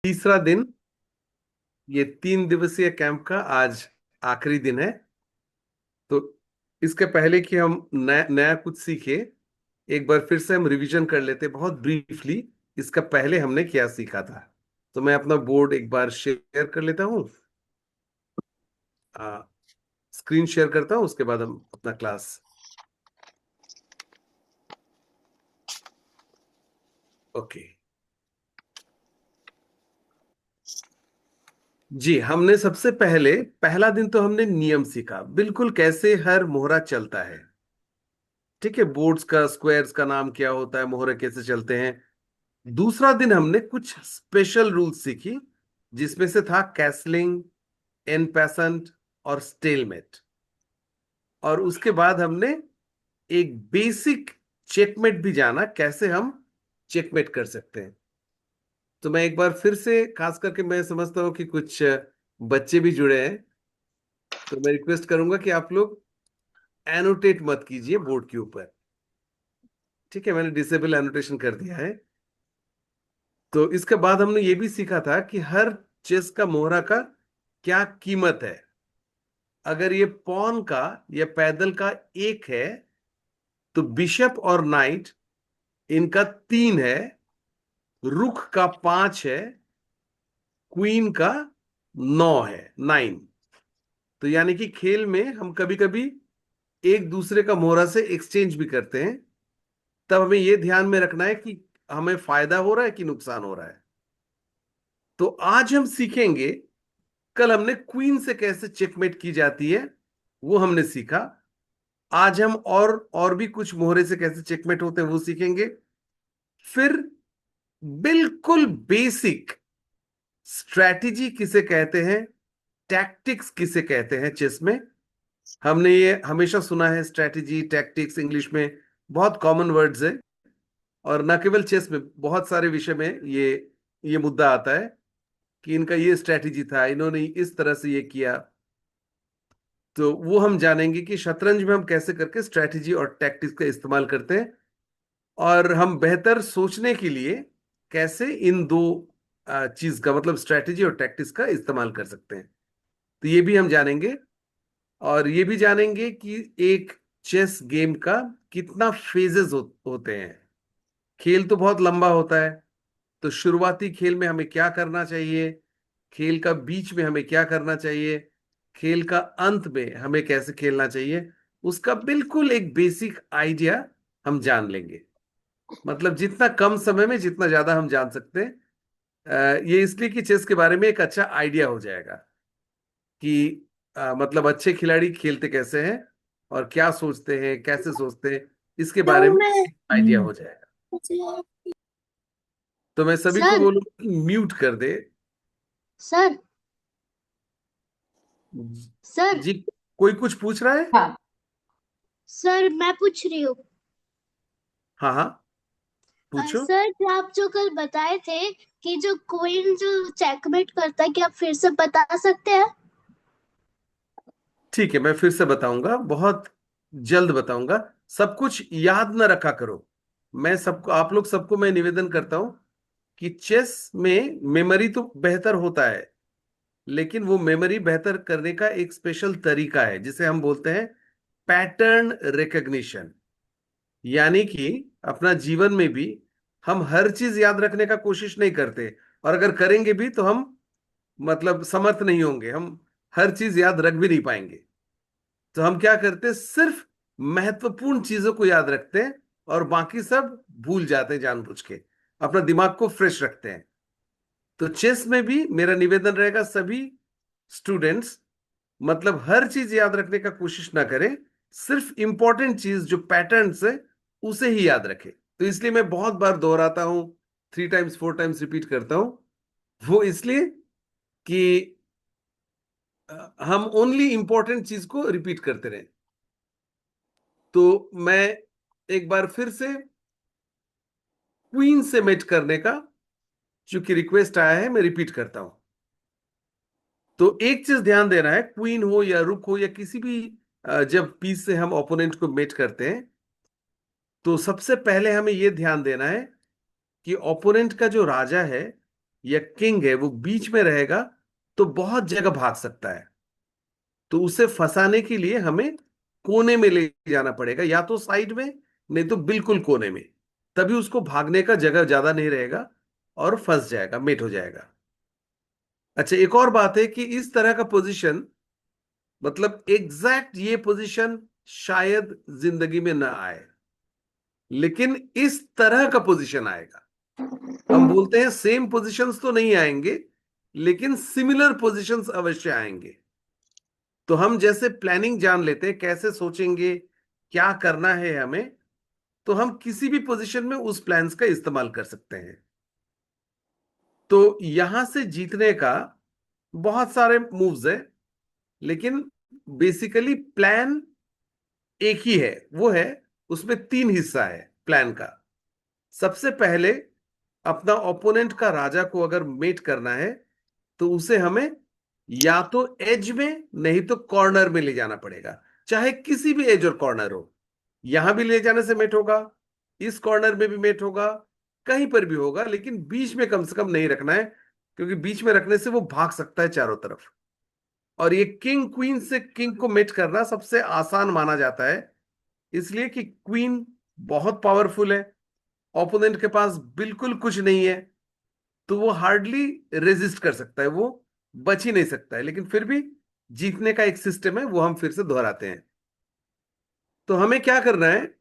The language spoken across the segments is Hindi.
तीसरा दिन ये 3 दिवसीय कैंप का आज आखिरी दिन है। तो इसके पहले कि हम नया नया कुछ सीखे, एक बार फिर से हम रिवीजन कर लेते बहुत ब्रीफली। इसका पहले हमने क्या सीखा था। तो मैं अपना बोर्ड एक बार शेयर कर लेता हूँ। स्क्रीन शेयर करता हूँ, उसके बाद हम अपना क्लास। ओके जी, हमने सबसे पहले पहला दिन तो हमने नियम सीखा, बिल्कुल कैसे हर मोहरा चलता है। ठीक है, बोर्ड्स का, स्क्वायर्स का नाम क्या होता है, मोहरे कैसे चलते हैं। दूसरा दिन हमने कुछ स्पेशल रूल्स सीखी, जिसमें से था कैसलिंग, एन पैसेंट और स्टेलमेट। और उसके बाद हमने एक बेसिक चेकमेट भी जाना, कैसे हम चेकमेट कर सकते हैं। तो मैं एक बार फिर से, खास करके मैं समझता हूं कि कुछ बच्चे भी जुड़े हैं, तो मैं रिक्वेस्ट करूंगा कि आप लोग एनोटेट मत कीजिए बोर्ड के ऊपर। ठीक है, मैंने डिसेबल एनोटेशन कर दिया है। तो इसके बाद हमने ये भी सीखा था कि हर चेस का मोहरा का क्या कीमत है। अगर ये पॉन का या पैदल का 1 है, तो बिशप और नाइट इनका 3 है, रुख का 5 है, क्वीन का 9 है, 9। तो यानी कि खेल में हम कभी कभी एक दूसरे का मोहरा से एक्सचेंज भी करते हैं। तब हमें यह ध्यान में रखना है कि हमें फायदा हो रहा है कि नुकसान हो रहा है। तो आज हम सीखेंगे, कल हमने क्वीन से कैसे चेकमेट की जाती है वो हमने सीखा। आज हम और भी कुछ मोहरे से कैसे चेकमेट होते हैं वो सीखेंगे। फिर बिल्कुल बेसिक स्ट्रैटेजी किसे कहते हैं, टैक्टिक्स किसे कहते हैं चेस में। हमने ये हमेशा सुना है, स्ट्रैटेजी, टैक्टिक्स इंग्लिश में बहुत कॉमन वर्ड्स है। और न केवल चेस में, बहुत सारे विषय में ये मुद्दा आता है कि इनका ये स्ट्रैटेजी था, इन्होंने इस तरह से ये किया। तो वो हम जानेंगे कि शतरंज में हम कैसे करके स्ट्रैटेजी और टैक्टिक्स का इस्तेमाल करते हैं, और हम बेहतर सोचने के लिए कैसे इन दो चीज का, मतलब स्ट्रैटेजी और टैक्टिक्स का इस्तेमाल कर सकते हैं। तो ये भी हम जानेंगे। और ये भी जानेंगे कि एक चेस गेम का कितना फेजेस होते हैं। खेल तो बहुत लंबा होता है, तो शुरुआती खेल में हमें क्या करना चाहिए, खेल का बीच में हमें क्या करना चाहिए, खेल का अंत में हमें कैसे खेलना चाहिए, उसका बिल्कुल एक बेसिक आइडिया हम जान लेंगे। मतलब जितना कम समय में जितना ज्यादा हम जान सकते हैं। ये इसलिए कि चेस के बारे में एक अच्छा आइडिया हो जाएगा कि मतलब अच्छे खिलाड़ी खेलते कैसे हैं और क्या सोचते हैं, कैसे सोचते हैं, इसके बारे तो में मैं आइडिया हो जाएगा। तो मैं सभी को सर बोलूँ म्यूट कर दे। सर सर जी, कोई कुछ पूछ रहा है? हाँ सर, मैं पूछ रही हूँ। हाँ हाँ, पूछो। सर, आप जो कल बताए थे कि जो क्वीन जो चेकमेट करता है, क्या आप फिर से बता सकते हैं? ठीक है, मैं फिर से बताऊंगा, बहुत जल्द बताऊंगा। सब कुछ याद न रखा करो। मैं सबको, आप लोग सबको मैं निवेदन करता हूं कि चेस में मेमोरी तो बेहतर होता है, लेकिन वो मेमोरी बेहतर करने का एक स्पेशल तरीका है, जिसे हम बोलते हैं पैटर्न रिकग्निशन। यानी कि अपना जीवन में भी हम हर चीज याद रखने का कोशिश नहीं करते, और अगर करेंगे भी तो हम मतलब समर्थ नहीं होंगे, हम हर चीज याद रख भी नहीं पाएंगे। तो हम क्या करते हैं, सिर्फ महत्वपूर्ण चीजों को याद रखते हैं और बाकी सब भूल जाते हैं जानबूझ के, अपना दिमाग को फ्रेश रखते हैं। तो चेस में भी मेरा निवेदन रहेगा, सभी स्टूडेंट्स मतलब हर चीज याद रखने का कोशिश ना करें, सिर्फ इंपॉर्टेंट चीज जो पैटर्न्स है उसे ही याद रखें। तो इसलिए मैं बहुत बार दोहराता हूं, 3 टाइम्स 4 टाइम्स रिपीट करता हूं। वो इसलिए कि हम ओनली इंपॉर्टेंट चीज को रिपीट करते रहें। तो मैं एक बार फिर से क्वीन से मैच करने का चूंकि रिक्वेस्ट आया है, मैं रिपीट करता हूं। तो एक चीज ध्यान देना है, क्वीन हो या रुक हो या किसी भी जब पीस से हम ओपोनेंट को मेट करते हैं, तो सबसे पहले हमें यह ध्यान देना है कि ओपोनेंट का जो राजा है या किंग है वो बीच में रहेगा तो बहुत जगह भाग सकता है। तो उसे फंसाने के लिए हमें कोने में ले जाना पड़ेगा, या तो साइड में, नहीं तो बिल्कुल कोने में। तभी उसको भागने का जगह ज्यादा नहीं रहेगा और फंस जाएगा, मेट हो जाएगा। अच्छा, एक और बात है कि इस तरह का पोजीशन, मतलब एग्जैक्ट ये पोजीशन शायद जिंदगी में ना आए, लेकिन इस तरह का पोजीशन आएगा। हम बोलते हैं सेम पोजीशंस तो नहीं आएंगे, लेकिन सिमिलर पोजीशंस अवश्य आएंगे। तो हम जैसे प्लानिंग जान लेते हैं, कैसे सोचेंगे, क्या करना है हमें, तो हम किसी भी पोजीशन में उस प्लान्स का इस्तेमाल कर सकते हैं। तो यहां से जीतने का बहुत सारे मूव्स है, लेकिन बेसिकली प्लान एक ही है। वो है, उसमें तीन हिस्सा है प्लान का। सबसे पहले अपना ओपोनेंट का राजा को अगर मेट करना है, तो उसे हमें या तो एज में, नहीं तो कॉर्नर में ले जाना पड़ेगा। चाहे किसी भी एज और कॉर्नर हो, यहां भी ले जाने से मेट होगा, इस कॉर्नर में भी मेट होगा, कहीं पर भी होगा, लेकिन बीच में कम से कम नहीं रखना है, क्योंकि बीच में रखने से वो भाग सकता है चारों तरफ। और ये किंग क्वीन से किंग को मेट करना सबसे आसान माना जाता है, इसलिए कि क्वीन बहुत पावरफुल है, ओपोनेंट के पास बिल्कुल कुछ नहीं है, तो वो हार्डली रेजिस्ट कर सकता है, वो बच ही नहीं सकता है। लेकिन फिर भी जीतने का एक सिस्टम है, वो हम फिर से दोहराते हैं। तो हमें क्या करना है,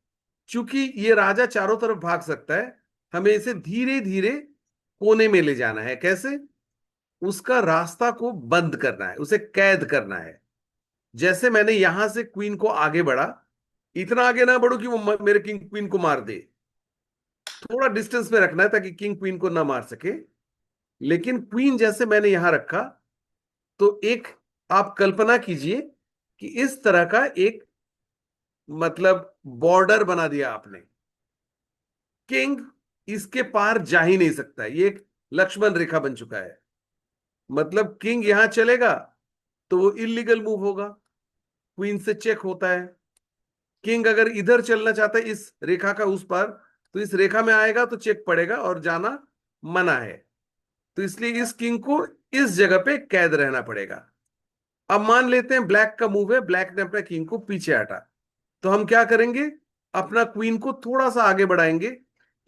चूंकि ये राजा चारों तरफ भाग सकता है, हमें इसे धीरे धीरे कोने में ले जाना है। कैसे? उसका रास्ता को बंद करना है, उसे कैद करना है। जैसे मैंने यहां से क्वीन को आगे बढ़ा, इतना आगे ना बढ़ो कि वो मेरे किंग क्वीन को मार दे। थोड़ा डिस्टेंस में रखना है ताकि किंग क्वीन को ना मार सके। लेकिन क्वीन जैसे मैंने यहां रखा, तो एक, आप कल्पना कीजिए कि इस तरह का एक, मतलब बॉर्डर बना दिया आपने। किंग इसके पार जा ही नहीं सकता है, ये एक लक्ष्मण रेखा बन चुका है। मतलब किंग यहां चलेगा तो वो इलीगल मूव होगा, क्वीन से चेक होता है। किंग अगर इधर चलना चाहता है, इस रेखा का उस पार, तो इस रेखा में आएगा तो चेक पड़ेगा और जाना मना है। तो इसलिए इस किंग को इस जगह पे कैद रहना पड़ेगा। अब मान लेते हैं ब्लैक का मूव है, ब्लैक ने अपना किंग को पीछे हटा, तो हम क्या करेंगे, अपना क्वीन को थोड़ा सा आगे बढ़ाएंगे,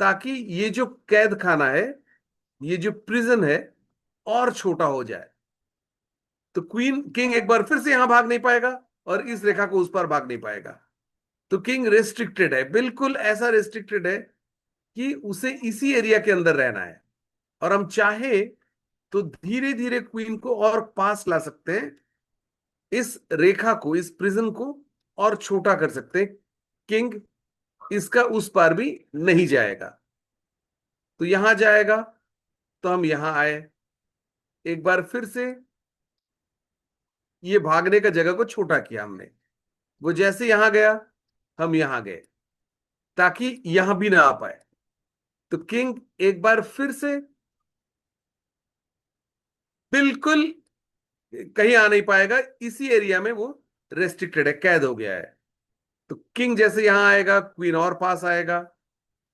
ताकि ये जो कैद खाना है, ये जो प्रिजन है, और छोटा हो जाए। तो क्वीन किंग एक बार फिर से यहां भाग नहीं पाएगा, और इस रेखा को उस पार भाग नहीं पाएगा। तो किंग रेस्ट्रिक्टेड है, बिल्कुल ऐसा रेस्ट्रिक्टेड है कि उसे इसी एरिया के अंदर रहना है। और हम चाहे तो धीरे धीरे क्वीन को और पास ला सकते हैं, इस रेखा को, इस प्रिजन को और छोटा कर सकते हैं। किंग इसका उस पार भी नहीं जाएगा। तो यहां जाएगा, तो हम यहां आए, एक बार फिर से ये भागने का जगह को छोटा किया हमने। वो जैसे यहां गया, हम यहां गए, ताकि यहां भी ना आ पाए। तो किंग एक बार फिर से बिल्कुल कहीं आ नहीं पाएगा, इसी एरिया में वो रेस्ट्रिक्टेड है, कैद हो गया है। तो किंग जैसे यहां आएगा, क्वीन और पास आएगा,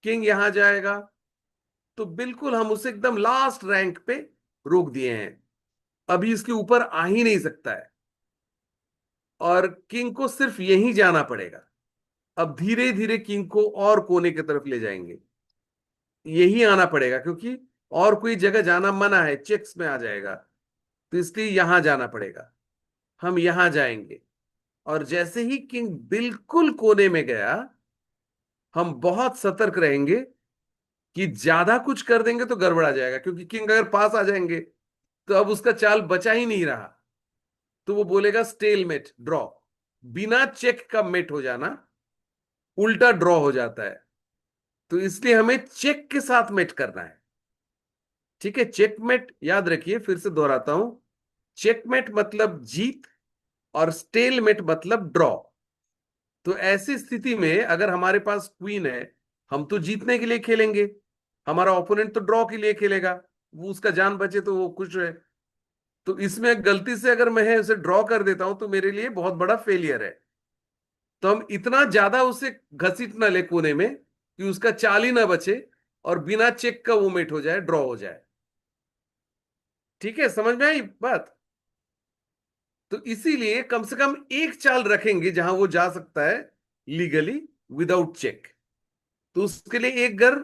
किंग यहां जाएगा, तो बिल्कुल हम उसे एकदम लास्ट रैंक पे रोक दिए हैं। अभी इसके ऊपर आ ही नहीं सकता है, और किंग को सिर्फ यहीं जाना पड़ेगा। अब धीरे धीरे किंग को और कोने की तरफ ले जाएंगे, यही आना पड़ेगा, क्योंकि और कोई जगह जाना मना है, चेक्स में आ जाएगा। तो इसलिए यहां जाना पड़ेगा, हम यहां जाएंगे। और जैसे ही किंग बिल्कुल कोने में गया, हम बहुत सतर्क रहेंगे कि ज्यादा कुछ कर देंगे तो गड़बड़ा जाएगा, क्योंकि किंग अगर पास आ जाएंगे तो अब उसका चाल बचा ही नहीं रहा। तो वो बोलेगा स्टेलमेट, ड्रॉ। बिना चेक का मेट हो जाना उल्टा ड्रॉ हो जाता है। तो इसलिए हमें चेक के साथ मेट करना है। ठीक है, चेकमेट याद रखिए, फिर से दोहराता हूं। चेकमेट मतलब जीत, और स्टेलमेट मतलब ड्रॉ। तो ऐसी स्थिति में अगर हमारे पास क्वीन है, हम तो जीतने के लिए खेलेंगे, हमारा ओपोनेंट तो ड्रॉ के लिए खेलेगा, वो उसका जान बचे तो वो खुश है। तो इसमें गलती से अगर मैं उसे ड्रॉ कर देता हूं, तो मेरे लिए बहुत बड़ा फेलियर है। तो हम इतना ज्यादा उसे घसीट ना ले कोने में कि उसका चाल ही ना बचे, और बिना चेक का वो मेट हो जाए, ड्रॉ हो जाए। ठीक है, समझ में आई बात? तो इसीलिए कम से कम एक चाल रखेंगे जहां वो जा सकता है लीगली, विदाउट चेक। तो उसके लिए एक घर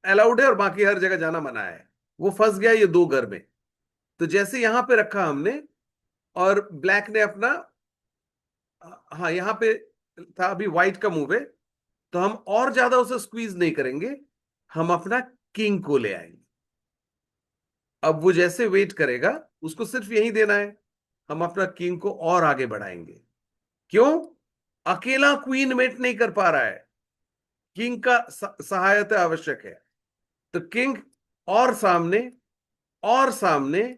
अलाउड है और बाकी हर जगह जाना मना है। वो फंस गया ये दो घर में। तो जैसे यहां पे रखा हमने, और ब्लैक ने अपना, हाँ यहां पे था, अभी व्हाइट का मूव है, तो हम और ज्यादा उसे स्क्वीज नहीं करेंगे, हम अपना किंग को ले आएंगे। अब वो जैसे वेट करेगा, उसको सिर्फ यही देना है, हम अपना किंग को और आगे बढ़ाएंगे। क्यों? अकेला क्वीन मेट नहीं कर पा रहा है, किंग का सहायता आवश्यक है। तो किंग और सामने, और सामने,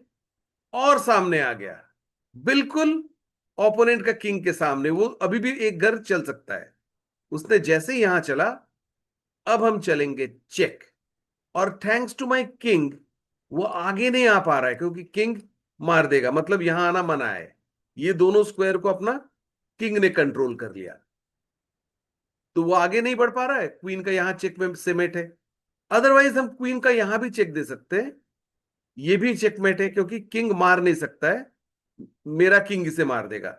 और सामने आ गया, बिल्कुल ओपोनेंट का किंग के सामने। वो अभी भी एक घर चल सकता है। उसने जैसे ही यहां चला, अब हम चलेंगे चेक। और थैंक्स टू माय किंग, वो आगे नहीं आ पा रहा है क्योंकि किंग मार देगा, मतलब यहां आना मना है। ये दोनों स्क्वायर को अपना किंग ने कंट्रोल कर लिया, तो वो आगे नहीं बढ़ पा रहा है। क्वीन का यहां चेक में सेमेट है। अदरवाइज हम क्वीन का यहां भी चेक दे सकते हैं, ये भी चेकमेट है, क्योंकि किंग मार नहीं सकता है, मेरा किंग इसे मार देगा।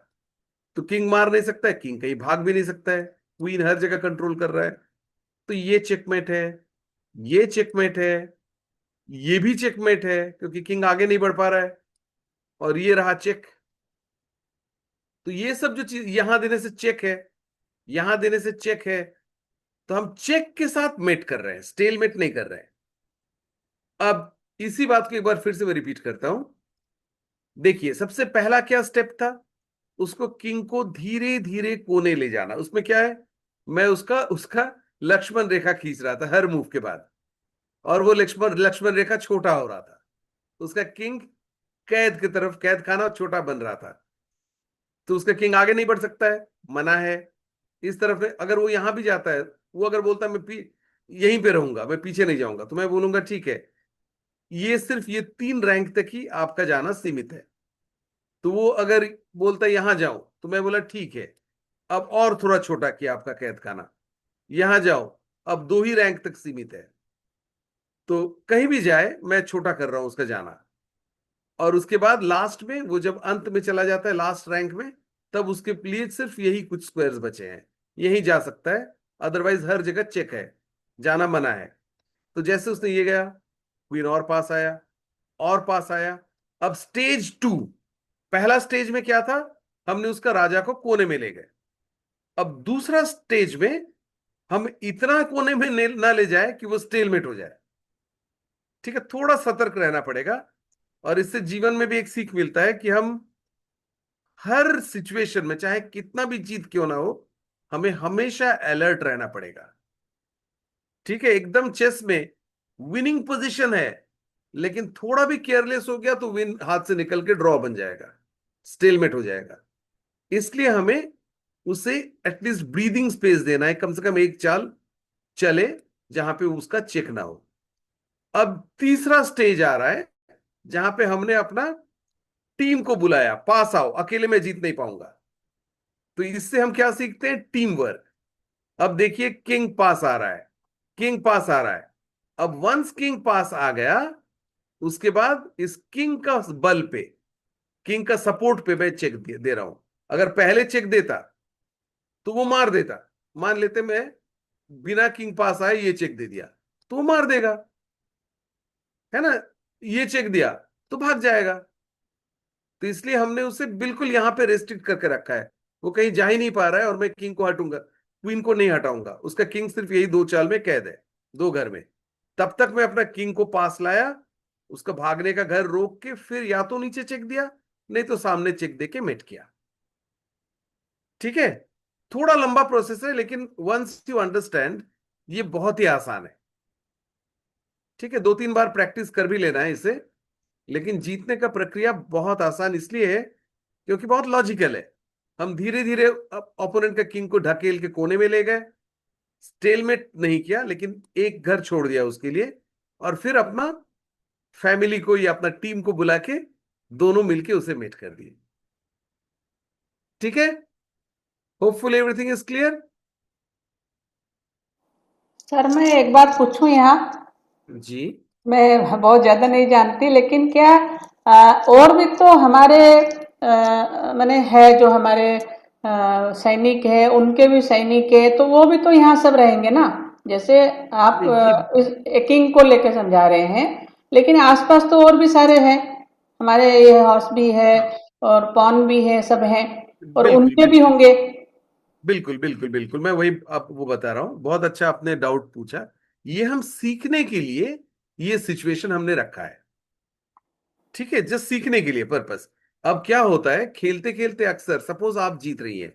तो किंग मार नहीं सकता है, किंग कहीं भाग भी नहीं सकता है, क्वीन हर जगह कंट्रोल कर रहा है। तो ये चेकमेट है, ये चेकमेट है, ये भी चेकमेट है क्योंकि किंग आगे नहीं बढ़ पा रहा है, और ये रहा चेक। तो ये सब जो चीज यहां देने से चेक है, यहां देने से चेक है, तो हम चेक के साथ मेट कर रहे हैं, स्टेलमेट नहीं कर रहे हैं। अब इसी बात को एक बार फिर से मैं रिपीट करता हूं। देखिए, सबसे पहला क्या स्टेप था? उसको किंग को धीरे धीरे कोने ले जाना। उसमें क्या है, मैं उसका उसका लक्ष्मण रेखा खींच रहा था हर मूव के बाद, और वो लक्ष्मण लक्ष्मण रेखा छोटा हो रहा था। उसका किंग कैद की तरफ, कैद खाना छोटा बन रहा था, तो उसका किंग आगे नहीं बढ़ सकता है, मना है। इस तरफ है, अगर वो यहां भी जाता है, वो अगर बोलता है मैं यहीं पे रहूंगा, मैं पीछे नहीं जाऊंगा, तो मैं बोलूंगा ठीक है, ये सिर्फ ये 3 रैंक तक ही आपका जाना सीमित है। तो वो अगर बोलता है यहां जाओ, तो मैं बोला ठीक है, अब और थोड़ा छोटा किया आपका कैद खाना, यहां जाओ, अब 2 ही रैंक तक सीमित है। तो कहीं भी जाए, मैं छोटा कर रहा हूं उसका जाना। और उसके बाद लास्ट में, वो जब अंत में चला जाता है लास्ट रैंक में, तब उसके लिए सिर्फ यही कुछ स्क्वायर्स बचे हैं, यही जा सकता है। अदरवाइज हर जगह चेक है, जाना मना है। तो जैसे उसने ये गया, क्वीन और पास आया, और पास आया। अब स्टेज 2, पहला स्टेज में क्या था, हमने उसका राजा को कोने में ले गए। अब दूसरा स्टेज में हम इतना कोने में ना ले जाए कि वो स्टेलमेट हो जाए। ठीक है, थोड़ा सतर्क रहना पड़ेगा। और इससे जीवन में भी एक सीख मिलता है कि हम हर सिचुएशन में, चाहे कितना भी जीत क्यों ना हो, हमें हमेशा अलर्ट रहना पड़ेगा। ठीक है, एकदम चेस में विनिंग पोजीशन है, लेकिन थोड़ा भी केयरलेस हो गया तो विन हाथ से निकल के ड्रॉ बन जाएगा, स्टेलमेट हो जाएगा। इसलिए हमें उसे एटलीस्ट ब्रीदिंग स्पेस देना है, कम से कम एक चाल चले जहां पे उसका चेक ना हो। अब तीसरा स्टेज आ रहा है, जहां पे हमने अपना टीम को बुलाया, पास आओ, अकेले में जीत नहीं पाऊंगा। तो इससे हम क्या सीखते हैं, टीम वर्क। अब देखिए, किंग पास आ रहा है, किंग पास आ रहा है। अब वंस किंग पास आ गया, उसके बाद इस किंग का बल पे, किंग का सपोर्ट पे मैं चेक दे रहा हूं। अगर पहले चेक देता तो वो मार देता। मान लेते मैं बिना किंग पास आए ये चेक दे दिया, तो वो मार देगा, है ना। ये चेक दिया तो भाग जाएगा। तो इसलिए हमने उसे बिल्कुल यहां पे रेस्ट्रिक्ट करके रखा है। वो कहीं जा ही नहीं पा रहा है, और मैं किंग को हटूंगा, क्वीन को नहीं हटाऊंगा, उसका किंग सिर्फ यही 2 चाल में कैद है, 2 घर में। तब तक मैं अपना किंग को पास लाया, उसका भागने का घर रोक के, फिर या तो नीचे चेक दिया, नहीं तो सामने चेक दे के मेट किया। ठीक है, थोड़ा लंबा प्रोसेस है, लेकिन वंस यू अंडरस्टैंड, ये बहुत ही आसान है। ठीक है, 2-3 बार प्रैक्टिस कर भी लेना है इसे। लेकिन जीतने का प्रक्रिया बहुत आसान इसलिए है क्योंकि बहुत लॉजिकल है। हम धीरे धीरे ओपोनेंट का किंग को ढकेल के कोने में ले गए, स्टेलमेट नहीं किया, लेकिन एक घर छोड़ दिया उसके लिए, और फिर अपना फैमिली को या अपना टीम को बुला के दोनों मिलके उसे मेट कर दिए। ठीक है, hopeful everything is clear. Sir मैं एक बात पूछूं यहाँ। जी। मैं बहुत ज्यादा नहीं जानती, लेकिन क्या और भी तो हमारे माने है जो हमारे सैनिक है, उनके भी सैनिक है, तो वो भी तो यहाँ सब रहेंगे ना। जैसे आप ये इस किंग को लेकर समझा रहे हैं, लेकिन आसपास तो और भी सारे हैं, हमारे ये हॉर्स भी है हाँ, और पॉन भी है, सब हैं, और बिल्कुल उनके भी बिल्कुल होंगे। बिल्कुल बिल्कुल बिल्कुल, मैं वही आप वो बता रहा हूँ। बहुत अच्छा आपने डाउट पूछा। ये हम सीखने के लिए ये सिचुएशन हमने रखा है, ठीक है, जस्ट सीखने के लिए पर्पस। अब क्या होता है, खेलते खेलते अक्सर सपोज आप जीत रही हैं,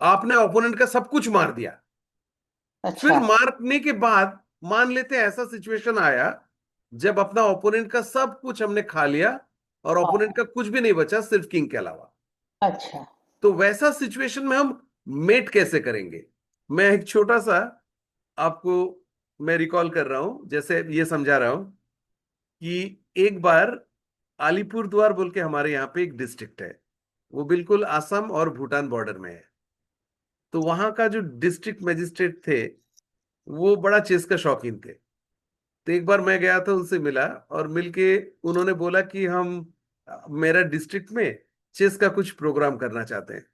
आपने ओपोनेंट का सब कुछ मार दिया। फिर अच्छा। मारने के बाद मान लेते हैं ऐसा सिचुएशन आया जब अपना ओपोनेंट का सब कुछ हमने खा लिया और ओपोनेंट हाँ। का कुछ भी नहीं बचा सिर्फ किंग के अलावा। अच्छा। तो वैसा सिचुएशन में हम मेट कैसे करेंगे? मैं एक छोटा सा आपको मैं रिकॉल कर रहा हूं, जैसे ये समझा रहा हूं कि एक बार अलीपुर द्वार बोल के हमारे यहाँ पे एक डिस्ट्रिक्ट है, वो बिल्कुल असम और भूटान बॉर्डर में है। तो वहां का जो डिस्ट्रिक्ट मजिस्ट्रेट थे वो बड़ा चेस का शौकीन थे। तो एक बार मैं गया था, उनसे मिला, और मिलके उन्होंने बोला कि हम मेरा डिस्ट्रिक्ट में चेस का कुछ प्रोग्राम करना चाहते हैं।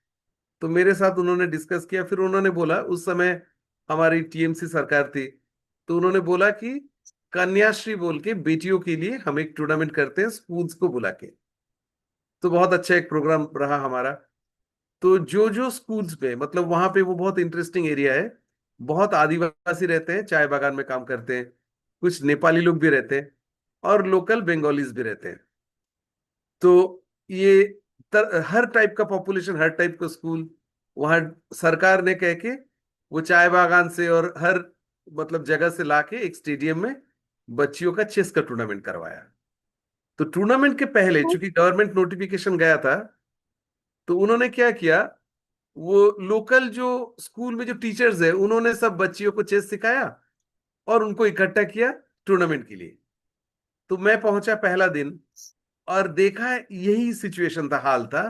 तो मेरे साथ उन्होंने डिस्कस किया। फिर उन्होंने बोला, उस समय हमारी टीएमसी सरकार थी, तो उन्होंने बोला कि कन्याश्री बोल के बेटियों के लिए हम एक टूर्नामेंट करते हैं स्कूल्स को बुला के। तो बहुत अच्छा एक प्रोग्राम रहा हमारा। तो जो जो स्कूल्स में, मतलब वहां पे वो बहुत इंटरेस्टिंग एरिया है, बहुत आदिवासी रहते हैं, चाय बागान में काम करते हैं, कुछ नेपाली लोग भी रहते हैं और लोकल बंगालीज भी रहते हैं। तो ये हर टाइप का पॉपुलेशन, हर टाइप का स्कूल वहां सरकार ने कह के वो चाय बागान से और हर मतलब जगह से लाके एक स्टेडियम में बच्चियों का चेस का टूर्नामेंट करवाया। तो टूर्नामेंट के पहले चूंकि गवर्नमेंट नोटिफिकेशन गया था, तो उन्होंने क्या किया, वो लोकल जो स्कूल में जो टीचर्स है उन्होंने सब बच्चियों को चेस सिखाया और उनको इकट्ठा किया टूर्नामेंट के लिए। तो मैं पहुंचा पहला दिन और देखा यही सिचुएशन था, हाल था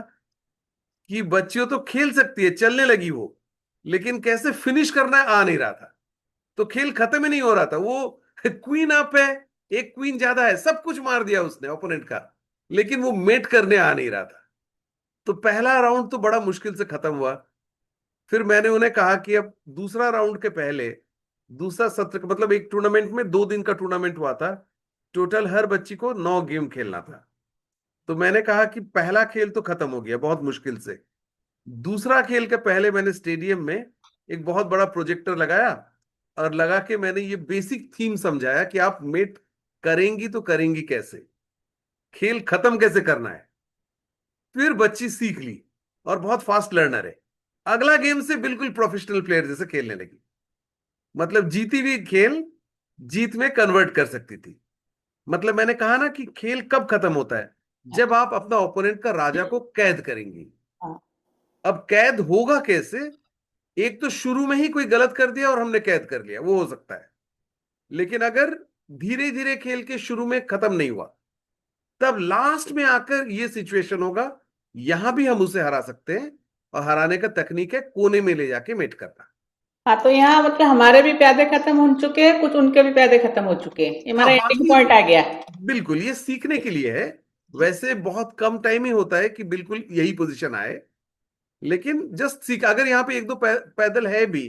कि बच्चियों तो खेल सकती है, चलने लगी वो, लेकिन कैसे फिनिश करना है आ नहीं रहा था। तो खेल खत्म ही नहीं हो रहा था। वो क्वीन अप है, एक क्वीन ज्यादा है, सब कुछ मार दिया उसने ओपोनेंट का, लेकिन वो मेट करने आ नहीं रहा था। तो पहला राउंड तो बड़ा मुश्किल से खत्म हुआ। फिर मैंने उन्हें कहा कि अब दूसरा राउंड के पहले, दूसरा सत्र मतलब एक टूर्नामेंट में 2 दिन का टूर्नामेंट हुआ था, टोटल हर बच्ची को 9 गेम खेलना था। तो मैंने कहा कि पहला खेल तो खत्म हो गया बहुत मुश्किल से, दूसरा खेल के पहले मैंने स्टेडियम में एक बहुत बड़ा प्रोजेक्टर लगाया और लगा के मैंने ये बेसिक थीम समझाया कि आप मेट करेंगी तो करेंगी कैसे, खेल खत्म कैसे करना है। फिर बच्ची सीख ली और बहुत फास्ट लर्नर है। अगला गेम से बिल्कुल प्रोफेशनल प्लेयर जैसे खेलने लगी, मतलब जीती हुई खेल जीत में कन्वर्ट कर सकती थी। मतलब मैंने कहा ना कि खेल कब खत्म होता है, जब आप अपना ओपोनेंट का राजा को कैद करेंगी। हाँ। अब कैद होगा कैसे? एक तो शुरू में ही कोई गलत कर दिया और हमने कैद कर लिया, वो हो सकता है। लेकिन अगर धीरे धीरे खेल के शुरू में खत्म नहीं हुआ, तब लास्ट में आकर ये सिचुएशन होगा, यहां भी हम उसे हरा सकते हैं। और हराने का तकनीक है कोने में ले जाके मेट करना। हाँ, तो यहाँ मतलब हमारे भी प्यादे खत्म हो चुके हैं, कुछ उनके भी प्यादे खत्म हो चुके हैं, ये हाँ, हमारा एंडिंग बाकी पॉइंट आ गया। बिल्कुल ये सीखने के लिए है। वैसे बहुत कम टाइम ही होता है कि बिल्कुल यही पोजीशन आए, लेकिन जस्ट सीख, अगर यहाँ पे एक दो पैदल है भी,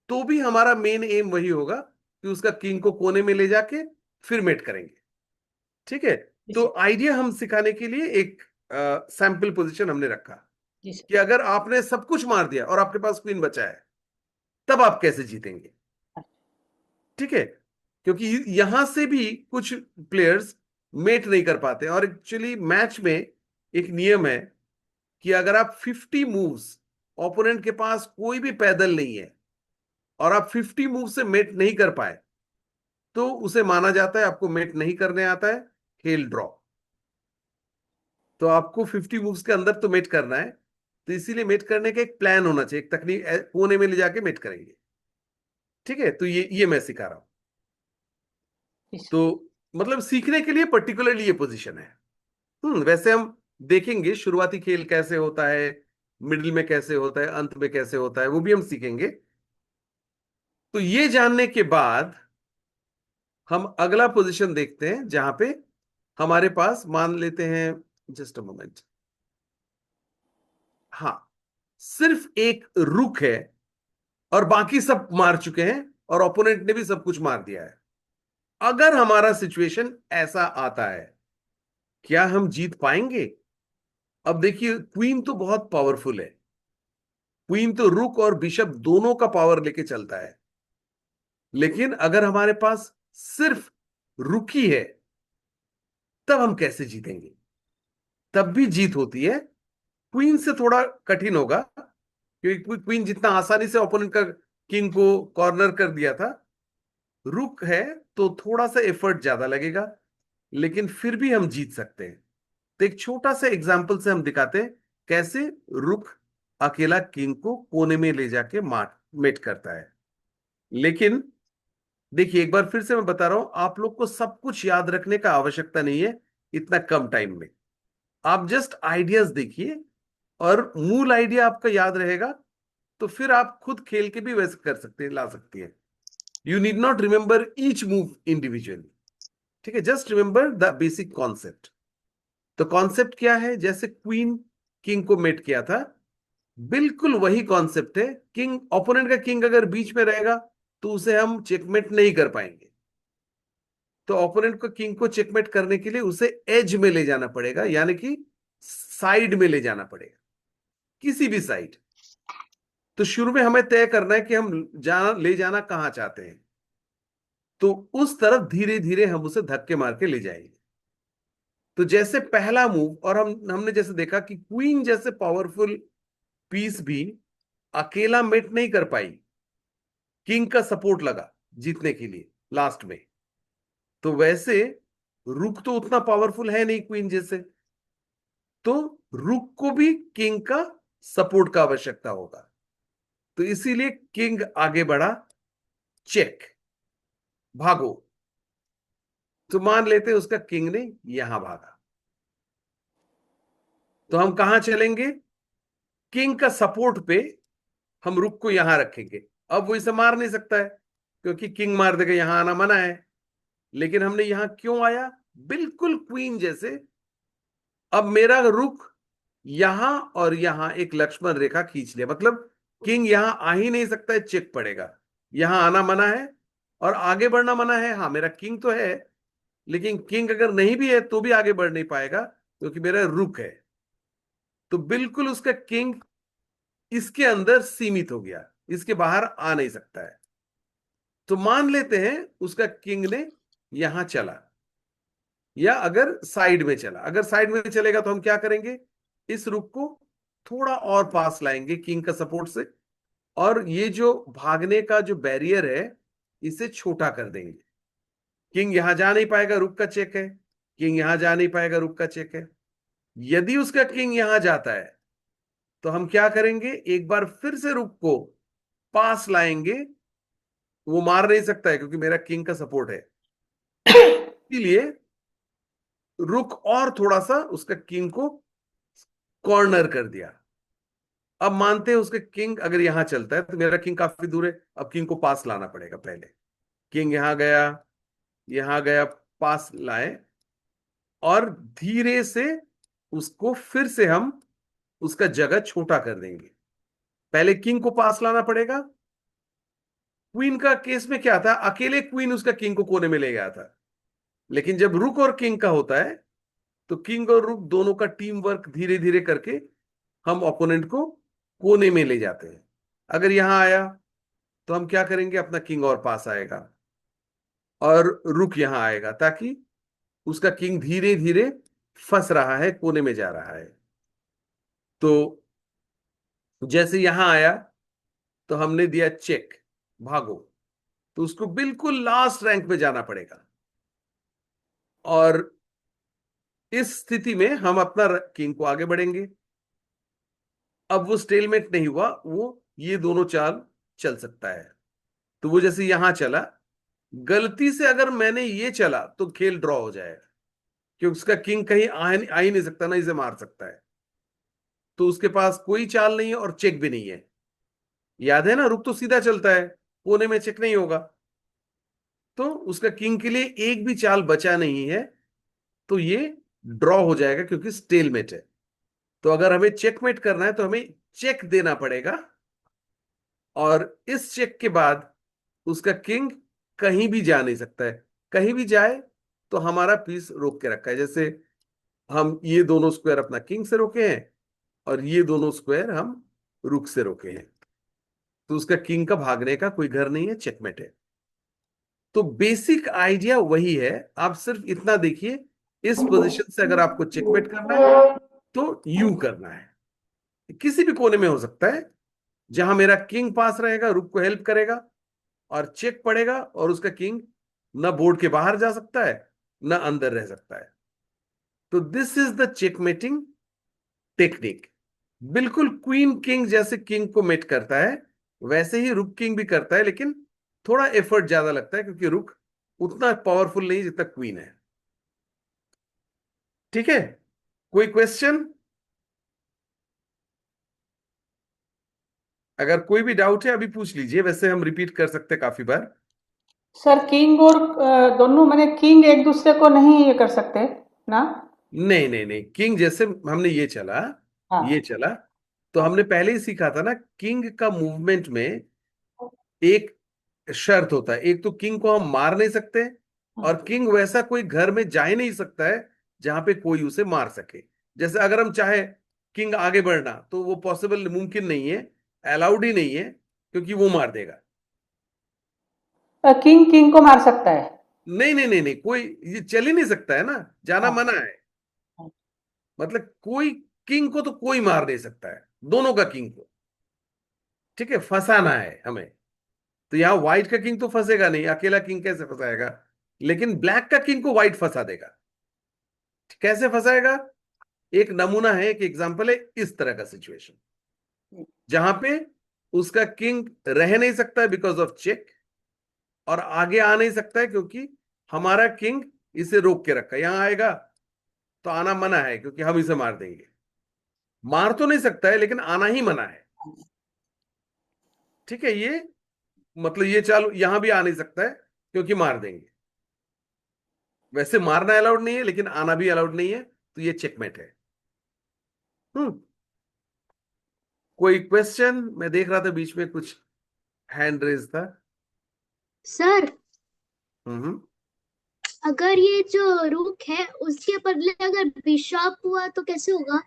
तो भी हमारा मेन एम वही होगा कि उसका किंग को कोने में ले जाके फिर मेट करेंगे। ठीक है। जी तो सर। आइडिया हम सिखाने के लिए एक सैंपल पोजीशन हमने रखा जी सर। कि अगर आपने सब कुछ मार दिया और आपके पास क्वीन बचा है, तब आप कैसे जीतेंगे। ठीक है, क्योंकि यहां से भी कुछ प्लेयर्स मेट नहीं कर पाते। और एक्चुअली मैच में एक नियम है कि अगर आप 50 मूव्स, ओपोनेंट के पास कोई भी पैदल नहीं है और आप 50 मूव से मेट नहीं कर पाए, तो उसे माना जाता है आपको मेट नहीं करने आता है, खेल ड्रॉ। तो आपको 50 मूव्स के अंदर तो मेट करना है। तो इसीलिए मेट करने का एक प्लान होना चाहिए, एक तकनीक, कोने में ले जाके मेट करेंगे। ठीक है, तो ये मैं सिखा रहा हूं। जी सर। तो मतलब सीखने के लिए पर्टिकुलरली ये पोजीशन है। वैसे हम देखेंगे शुरुआती खेल कैसे होता है, मिडिल में कैसे होता है, अंत में कैसे होता है, वो भी हम सीखेंगे। तो ये जानने के बाद हम अगला पोजीशन देखते हैं जहां पे हमारे पास मान लेते हैं, जस्ट अ मोमेंट, हाँ, सिर्फ एक रुक है और बाकी सब मार चुके हैं और ओपोनेंट ने भी सब कुछ मार दिया है। अगर हमारा सिचुएशन ऐसा आता है, क्या हम जीत पाएंगे? अब देखिए, क्वीन तो बहुत पावरफुल है, क्वीन तो रुक और बिशप दोनों का पावर लेके चलता है। लेकिन अगर हमारे पास सिर्फ रुक ही है, तब हम कैसे जीतेंगे? तब भी जीत होती है, क्वीन से थोड़ा कठिन होगा, क्योंकि क्वीन जितना आसानी से ओपोनेंट का किंग को कॉर्नर कर दिया था, रुक है तो थोड़ा सा एफर्ट ज्यादा लगेगा, लेकिन फिर भी हम जीत सकते हैं। तो एक छोटा सा एग्जांपल से हम दिखाते हैं कैसे रुक अकेला किंग को कोने में ले जाके मार मेट करता है। लेकिन देखिए, एक बार फिर से मैं बता रहा हूं, आप लोग को सब कुछ याद रखने का आवश्यकता नहीं है इतना कम टाइम में। आप जस्ट आइडियाज देखिए, और मूल आइडिया आपका याद रहेगा तो फिर आप खुद खेल के भी वैसे कर सकते हैं, ला सकती हैं। You need not remember each move individually, ठीक है, just remember the basic concept. तो कॉन्सेप्ट क्या है? जैसे क्वीन किंग को मेट किया था, बिल्कुल वही कॉन्सेप्ट है। किंग, ओपोनेंट का किंग अगर बीच में रहेगा तो उसे हम चेकमेट नहीं कर पाएंगे। तो ओपोनेंट को किंग को चेकमेट करने के लिए उसे एज में ले जाना पड़ेगा, यानी कि साइड में ले जाना पड़ेगा, किसी भी साइड। तो शुरू में हमें तय करना है कि हम ले जाना कहां चाहते हैं, तो उस तरफ धीरे धीरे हम उसे धक्के मार के ले जाएंगे। तो जैसे पहला मूव, और हमने जैसे देखा कि क्वीन जैसे पावरफुल पीस भी अकेला मेट नहीं कर पाई, किंग का सपोर्ट लगा जीतने के लिए लास्ट में। तो वैसे रुक तो उतना पावरफुल है नहीं क्वीन जैसे, तो रुक को भी किंग का सपोर्ट का आवश्यकता होगा। तो इसीलिए किंग आगे बढ़ा, चेक, भागो। तो मान लेते हैं उसका किंग ने यहां भागा, तो हम कहां चलेंगे? किंग का सपोर्ट पे हम रुक को यहां रखेंगे। अब वो इसे मार नहीं सकता है, क्योंकि किंग मार देगा, यहां आना मना है। लेकिन हमने यहां क्यों आया? बिल्कुल क्वीन जैसे। अब मेरा रुक यहां और यहां एक लक्ष्मण रेखा खींच लिया, मतलब किंग यहां आ ही नहीं सकता है, चेक पड़ेगा। यहां आना मना है और आगे बढ़ना मना है। हाँ, मेरा किंग तो है, लेकिन किंग अगर नहीं भी है तो भी आगे बढ़ नहीं पाएगा, क्योंकि मेरा रुक है। तो बिल्कुल उसका किंग इसके अंदर सीमित हो गया, इसके बाहर आ नहीं सकता है। तो मान लेते हैं उसका किंग ने यहां चला, या अगर साइड में चला। अगर साइड में चलेगा तो हम क्या करेंगे? इस रुक को थोड़ा और पास लाएंगे किंग का सपोर्ट से, और ये जो भागने का जो बैरियर है इसे छोटा कर देंगे। किंग यहां जा नहीं पाएगा, रुक का चेक है। किंग यहां जा नहीं पाएगा, रुक का चेक है। यदि उसका किंग यहां जाता है तो हम क्या करेंगे? एक बार फिर से रुक को पास लाएंगे। वो मार नहीं सकता है क्योंकि मेरा किंग का सपोर्ट है, इसलिए रुक और थोड़ा सा उसका किंग को कॉर्नर कर दिया। अब मानते हैं उसके किंग अगर यहां चलता है तो मेरा किंग काफी दूर है, अब किंग को पास लाना पड़ेगा। पहले किंग यहां गया, यहां गया, पास लाए, और धीरे से उसको फिर से हम उसका जगह छोटा कर देंगे। पहले किंग को पास लाना पड़ेगा। क्वीन का केस में क्या था? अकेले क्वीन उसका किंग को कोने में ले गया था। लेकिन जब रुक और किंग का होता है तो किंग और रुक दोनों का टीम वर्क धीरे धीरे करके हम ओपोनेंट को कोने में ले जाते हैं। अगर यहां आया तो हम क्या करेंगे? अपना किंग और पास आएगा और रुक यहां आएगा, ताकि उसका किंग धीरे धीरे फंस रहा है, कोने में जा रहा है। तो जैसे यहां आया तो हमने दिया चेक, भागो। तो उसको बिल्कुल लास्ट रैंक में जाना पड़ेगा, और इस स्थिति में हम अपना किंग को आगे बढ़ेंगे। अब वो स्टेलमेट नहीं हुआ, वो ये दोनों चाल चल सकता है। तो वो जैसे यहां चला, गलती से अगर मैंने ये चला तो खेल ड्रॉ हो जाएगा, क्योंकि उसका किंग कहीं आ ही नहीं सकता, ना इसे मार सकता है। तो उसके पास कोई चाल नहीं है और चेक भी नहीं है। याद है ना, रुक तो सीधा चलता है, कोने में चेक नहीं होगा। तो उसका किंग के लिए एक भी चाल बचा नहीं है, तो ये ड्रॉ हो जाएगा क्योंकि स्टेलमेट है। तो अगर हमें चेकमेट करना है तो हमें चेक देना पड़ेगा, और इस चेक के बाद उसका किंग कहीं भी जा नहीं सकता है। कहीं भी जाए तो हमारा पीस रोक के रखा है। जैसे हम ये दोनों स्क्वायर अपना किंग से रोके हैं, और ये दोनों स्क्वायर हम रुक से रोके हैं, तो उसका किंग का भागने का कोई घर नहीं है, चेकमेट है। तो बेसिक आइडिया वही है। आप सिर्फ इतना देखिए, इस पोजीशन से अगर आपको चेकमेट करना है तो यू करना है। किसी भी कोने में हो सकता है, जहां मेरा किंग पास रहेगा, रुक को हेल्प करेगा, और चेक पड़ेगा, और उसका किंग ना बोर्ड के बाहर जा सकता है ना अंदर रह सकता है। तो this is the checkmating technique. बिल्कुल क्वीन किंग जैसे किंग को मेट करता है, वैसे ही रुक किंग भी करता है, लेकिन थोड़ा एफर्ट ज्यादा लगता है क्योंकि रुक उतना पावरफुल नहीं जितना क्वीन है। ठीक है, कोई क्वेश्चन? अगर कोई भी डाउट है अभी पूछ लीजिए, वैसे हम रिपीट कर सकते हैं काफी बार। सर किंग और दोनों मैंने किंग एक दूसरे को नहीं ये कर सकते ना? नहीं नहीं नहीं, किंग जैसे हमने ये हाँ। चला, तो हमने पहले ही सीखा था ना, किंग का मूवमेंट में एक शर्त होता है। एक तो किंग को हम मार नहीं सकते, और किंग वैसा कोई घर में जा ही नहीं सकता है जहां पे कोई उसे मार सके। जैसे अगर हम चाहे किंग आगे बढ़ना, तो वो पॉसिबल, मुमकिन नहीं है, अलाउड ही नहीं है, क्योंकि वो मार देगा। किंग किंग को मार सकता है? नहीं नहीं नहीं नहीं, कोई ये चल ही नहीं सकता है ना, जाना हाँ। मना है। मतलब कोई किंग को तो कोई मार नहीं सकता है, दोनों का किंग को। ठीक है, फंसाना है हमें। तो यहाँ व्हाइट का किंग तो फंसेगा नहीं, अकेला किंग कैसे फंसाएगा? लेकिन ब्लैक का किंग को व्हाइट फंसा देगा। कैसे फंसाएगा? एक नमूना है, एक एग्जांपल है, इस तरह का सिचुएशन जहां पे उसका किंग रह नहीं सकता है बिकॉज ऑफ चेक, और आगे आ नहीं सकता है क्योंकि हमारा किंग इसे रोक के रखा है। यहां आएगा तो आना मना है क्योंकि हम इसे मार देंगे। मार तो नहीं सकता है, लेकिन आना ही मना है। ठीक है, ये मतलब ये चालू यहां भी आ नहीं सकता है क्योंकि मार देंगे। वैसे मारना अलाउड नहीं है, लेकिन आना भी अलाउड नहीं है, तो ये चेकमेट है। हम्म कोई क्वेश्चन? मैं देख रहा था बीच में कुछ हैंड रेज था। सर, हम्म अगर ये जो रूक है उसके बदले अगर बिशप हुआ तो कैसे होगा?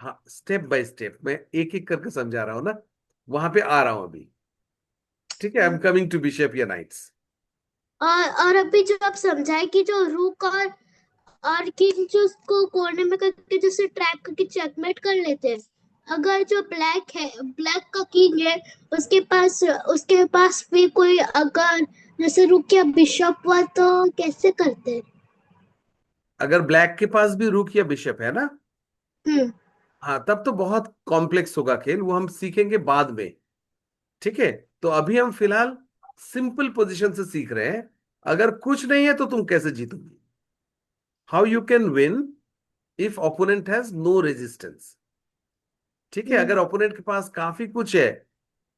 हाँ, स्टेप बाय स्टेप मैं एक एक करके समझा रहा हूं ना, वहां पे आ रहा हूं अभी। ठीक है, I am coming to bishop या नाइट्स। और अभी जो आप समझाए कि जो रूक और किंग जो उसको कोने में करके जैसे ट्रैप करके चेकमेट कर लेते हैं, अगर जो ब्लैक का किंग है, उसके पास भी कोई अगर जैसे रुक या बिशप हुआ तो कैसे करते हैं? अगर ब्लैक के पास भी रूक या बिशप है ना, हम्म। हाँ, तब तो बहुत कॉम्प्लेक्स होगा खेल, वो हम सीखेंगे बाद में। ठीक है, तो अभी हम फिलहाल सिंपल पोजीशन से सीख रहे हैं। अगर कुछ नहीं है तो तुम कैसे जीतोगे? How you can win if opponent has no resistance. ठीक है, अगर ओपोनेंट के पास काफी कुछ है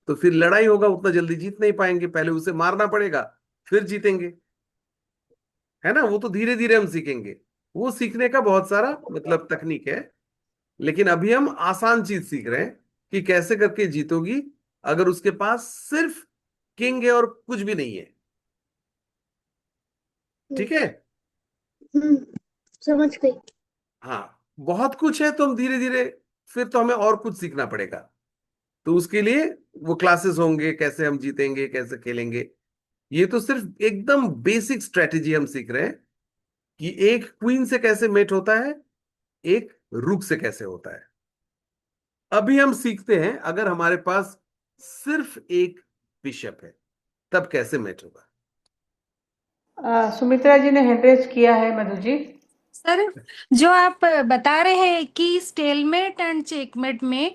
तो फिर लड़ाई होगा, उतना जल्दी जीत नहीं पाएंगे, पहले उसे मारना पड़ेगा, फिर जीतेंगे। है ना, वो तो धीरे धीरे हम सीखेंगे। वो सीखने का बहुत सारा मतलब तकनीक है, लेकिन अभी हम आसान चीज सीख रहे हैं कि कैसे करके जीतोगी अगर उसके पास सिर्फ किंग है और कुछ भी नहीं है। ठीक है। हम्म, समझ गई। हाँ, बहुत कुछ है तो हम धीरे धीरे, फिर तो हमें और कुछ सीखना पड़ेगा। तो उसके लिए वो क्लासेस होंगे, कैसे हम जीतेंगे, कैसे खेलेंगे। ये तो सिर्फ एकदम बेसिक स्ट्रेटेजी हम सीख रहे हैं कि एक क्वीन से कैसे मेट होता है, एक रूक से कैसे होता है। अभी हम सीखते हैं अगर हमारे पास सिर्फ एक बिशप है तब कैसे मेट होगा। सुमित्रा जी ने हैंड रेज किया है, मधु जी। सर, जो आप बता रहे हैं कि स्टेलमेट एंड चेकमेट में,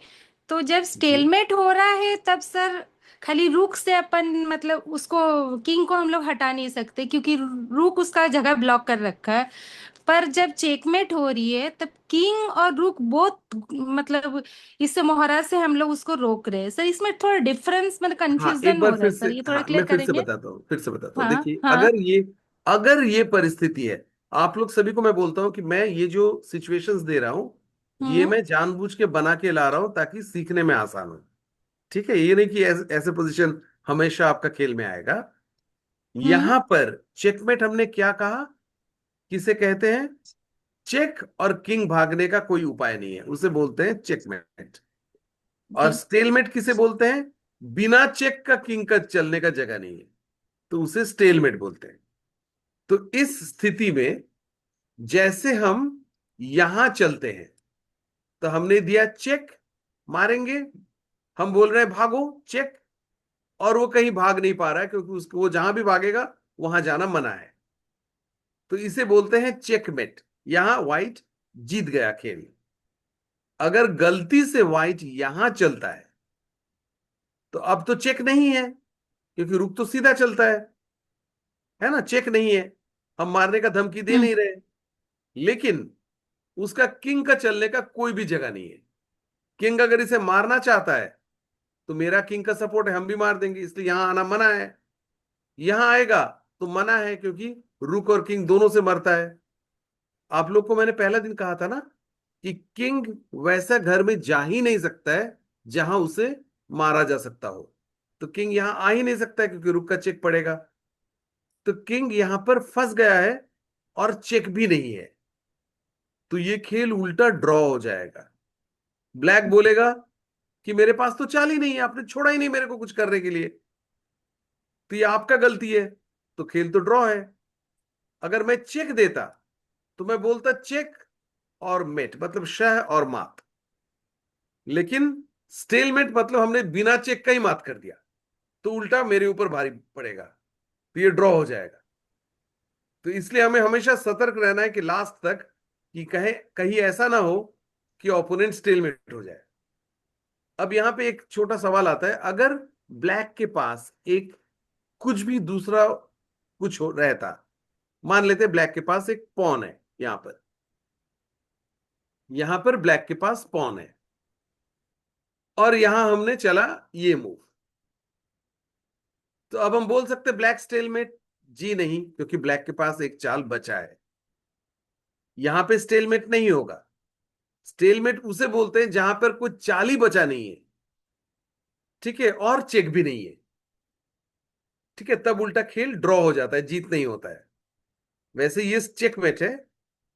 तो जब जी स्टेलमेट हो रहा है तब सर खाली रूक से अपन मतलब उसको किंग को हम लोग हटा नहीं सकते क्योंकि रूक उसका जगह ब्लॉक कर रखा है। पर जब चेकमेट हो रही है तब किंग और रूक बहुत मतलब इस मोहरा से हम लोग उसको रोक रहे हैं। सर इसमें थोड़ा डिफरेंस मतलब हाँ, एक कंफ्यूजन बार हो रहा फिर है से, सर, ये थोड़ा हाँ मैं क्लियर फिर से करेंगे? बताता हूँ, फिर से बताता हूँ। हाँ देखिए, हाँ। अगर ये परिस्थिति है, आप लोग सभी को मैं बोलता हूं कि मैं ये जो सिचुएशंस दे रहा हूं, ये हम्म। मैं जानबूझ के बना के ला रहा हूं ताकि सीखने में आसान हो। ठीक है, ये नहीं कि ऐसे पोजीशन हमेशा आपका खेल में आएगा। हम्म। यहां पर चेकमेट हमने क्या कहा, किसे कहते हैं? चेक और किंग भागने का कोई उपाय नहीं है, उसे बोलते हैं चेकमेट। और जी। स्टेलमेट किसे बोलते हैं? बिना चेक का किंग का चलने का जगह नहीं है, तो उसे स्टेलमेट बोलते हैं। तो इस स्थिति में जैसे हम यहां चलते हैं, तो हमने दिया चेक, मारेंगे, हम बोल रहे हैं भागो, चेक, और वो कहीं भाग नहीं पा रहा है क्योंकि उसको, वो जहां भी भागेगा वहां जाना मना है। तो इसे बोलते हैं चेकमेट। यहां व्हाइट जीत गया खेल। अगर गलती से व्हाइट यहां चलता तो अब तो चेक नहीं है, क्योंकि रुक तो सीधा चलता है ना, चेक नहीं है, हम मारने का धमकी दे हम्म। नहीं रहे। लेकिन उसका किंग का चलने का कोई भी जगह नहीं है। किंग अगर इसे मारना चाहता है तो मेरा किंग का सपोर्ट है, हम भी मार देंगे, इसलिए यहां आना मना है। यहां आएगा तो मना है, क्योंकि रुक और किंग दोनों से मरता है। आप लोग को मैंने पहला दिन कहा था ना कि किंग वैसा घर में जा ही नहीं सकता है जहां उसे मारा जा सकता हो। तो किंग यहां आ ही नहीं सकता है क्योंकि रुक का चेक पड़ेगा। तो किंग यहां पर फंस गया है और चेक भी नहीं है, तो ये खेल उल्टा ड्रॉ हो जाएगा। ब्लैक बोलेगा कि मेरे पास तो चाल ही नहीं है, आपने छोड़ा ही नहीं मेरे को कुछ करने के लिए, तो ये आपका गलती है, तो खेल तो ड्रॉ है। अगर मैं चेक देता तो मैं बोलता चेक और मेट, मतलब शह और मात। लेकिन स्टेलमेट मतलब हमने बिना चेक का ही मात कर दिया, तो उल्टा मेरे ऊपर भारी पड़ेगा, तो ये ड्रॉ हो जाएगा। तो इसलिए हमें हमेशा सतर्क रहना है कि लास्ट तक, कि कहे कहीं ऐसा ना हो कि ओपोनेंट स्टेलमेट हो जाए। अब यहां पे एक छोटा सवाल आता है, अगर ब्लैक के पास एक कुछ भी दूसरा कुछ हो रहता, मान लेते ब्लैक के पास एक पॉन है, यहां पर ब्लैक के पास पॉन है, और यहां हमने चला ये मूव, तो अब हम बोल सकते ब्लैक स्टेलमेट? जी नहीं, क्योंकि ब्लैक के पास एक चाल बचा है। यहां पे स्टेलमेट नहीं होगा। स्टेलमेट उसे बोलते हैं जहां पर कोई चाल ही बचा नहीं है, ठीक है, और चेक भी नहीं है, ठीक है, तब उल्टा खेल ड्रॉ हो जाता है, जीत नहीं होता है। वैसे ये चेकमेट है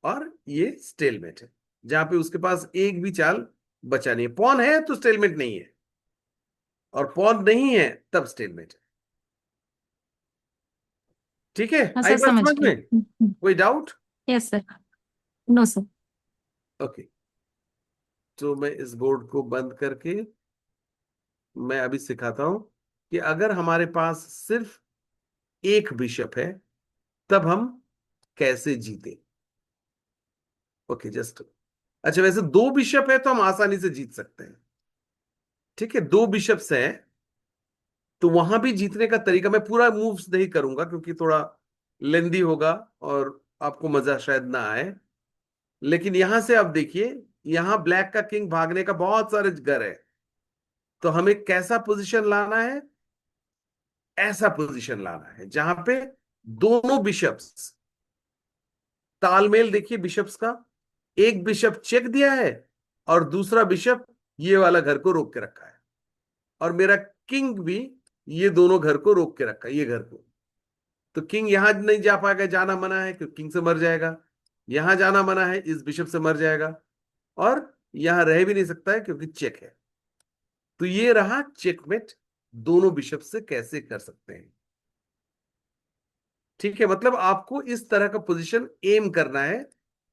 और ये स्टेलमेट है, जहां पे उसके पास एक भी चाल बचा नहीं है। पॉन है तो स्टेलमेट नहीं है, और पॉन नहीं है तब स्टेलमेट है। ठीक है, हाँ आई सर, बात समझ समझ गए। में? कोई doubt? Yes sir. No sir. Okay, तो मैं इस बोर्ड को बंद करके मैं अभी सिखाता हूं कि अगर हमारे पास सिर्फ एक बिशप है तब हम कैसे जीते। ओके, जस्ट, अच्छा, वैसे दो बिशप है तो हम आसानी से जीत सकते हैं। ठीक है, दो बिशप्स हैं तो वहां भी जीतने का तरीका, मैं पूरा मूव्स नहीं करूंगा क्योंकि थोड़ा लेंदी होगा और आपको मजा शायद ना आए। लेकिन यहां से आप देखिए, यहां ब्लैक का किंग भागने का बहुत सारे घर है, तो हमें कैसा पोजीशन लाना है? ऐसा पोजीशन लाना है जहां पे दोनों बिशप्स तालमेल, देखिए बिशप्स का, एक बिशप चेक दिया है और दूसरा बिशप ये वाला घर को रोक के रखा है, और मेरा किंग भी ये दोनों घर को रोक के रखा है, ये घर को। तो किंग यहां नहीं जा पाएगा, जाना मना है क्योंकि किंग से मर जाएगा। यहां जाना मना है, इस बिशप से मर जाएगा, और यहां रह भी नहीं सकता है क्योंकि चेक है। तो ये रहा चेकमेट, दोनों बिशप से कैसे कर सकते हैं। ठीक है, मतलब आपको इस तरह का पोजीशन एम करना है,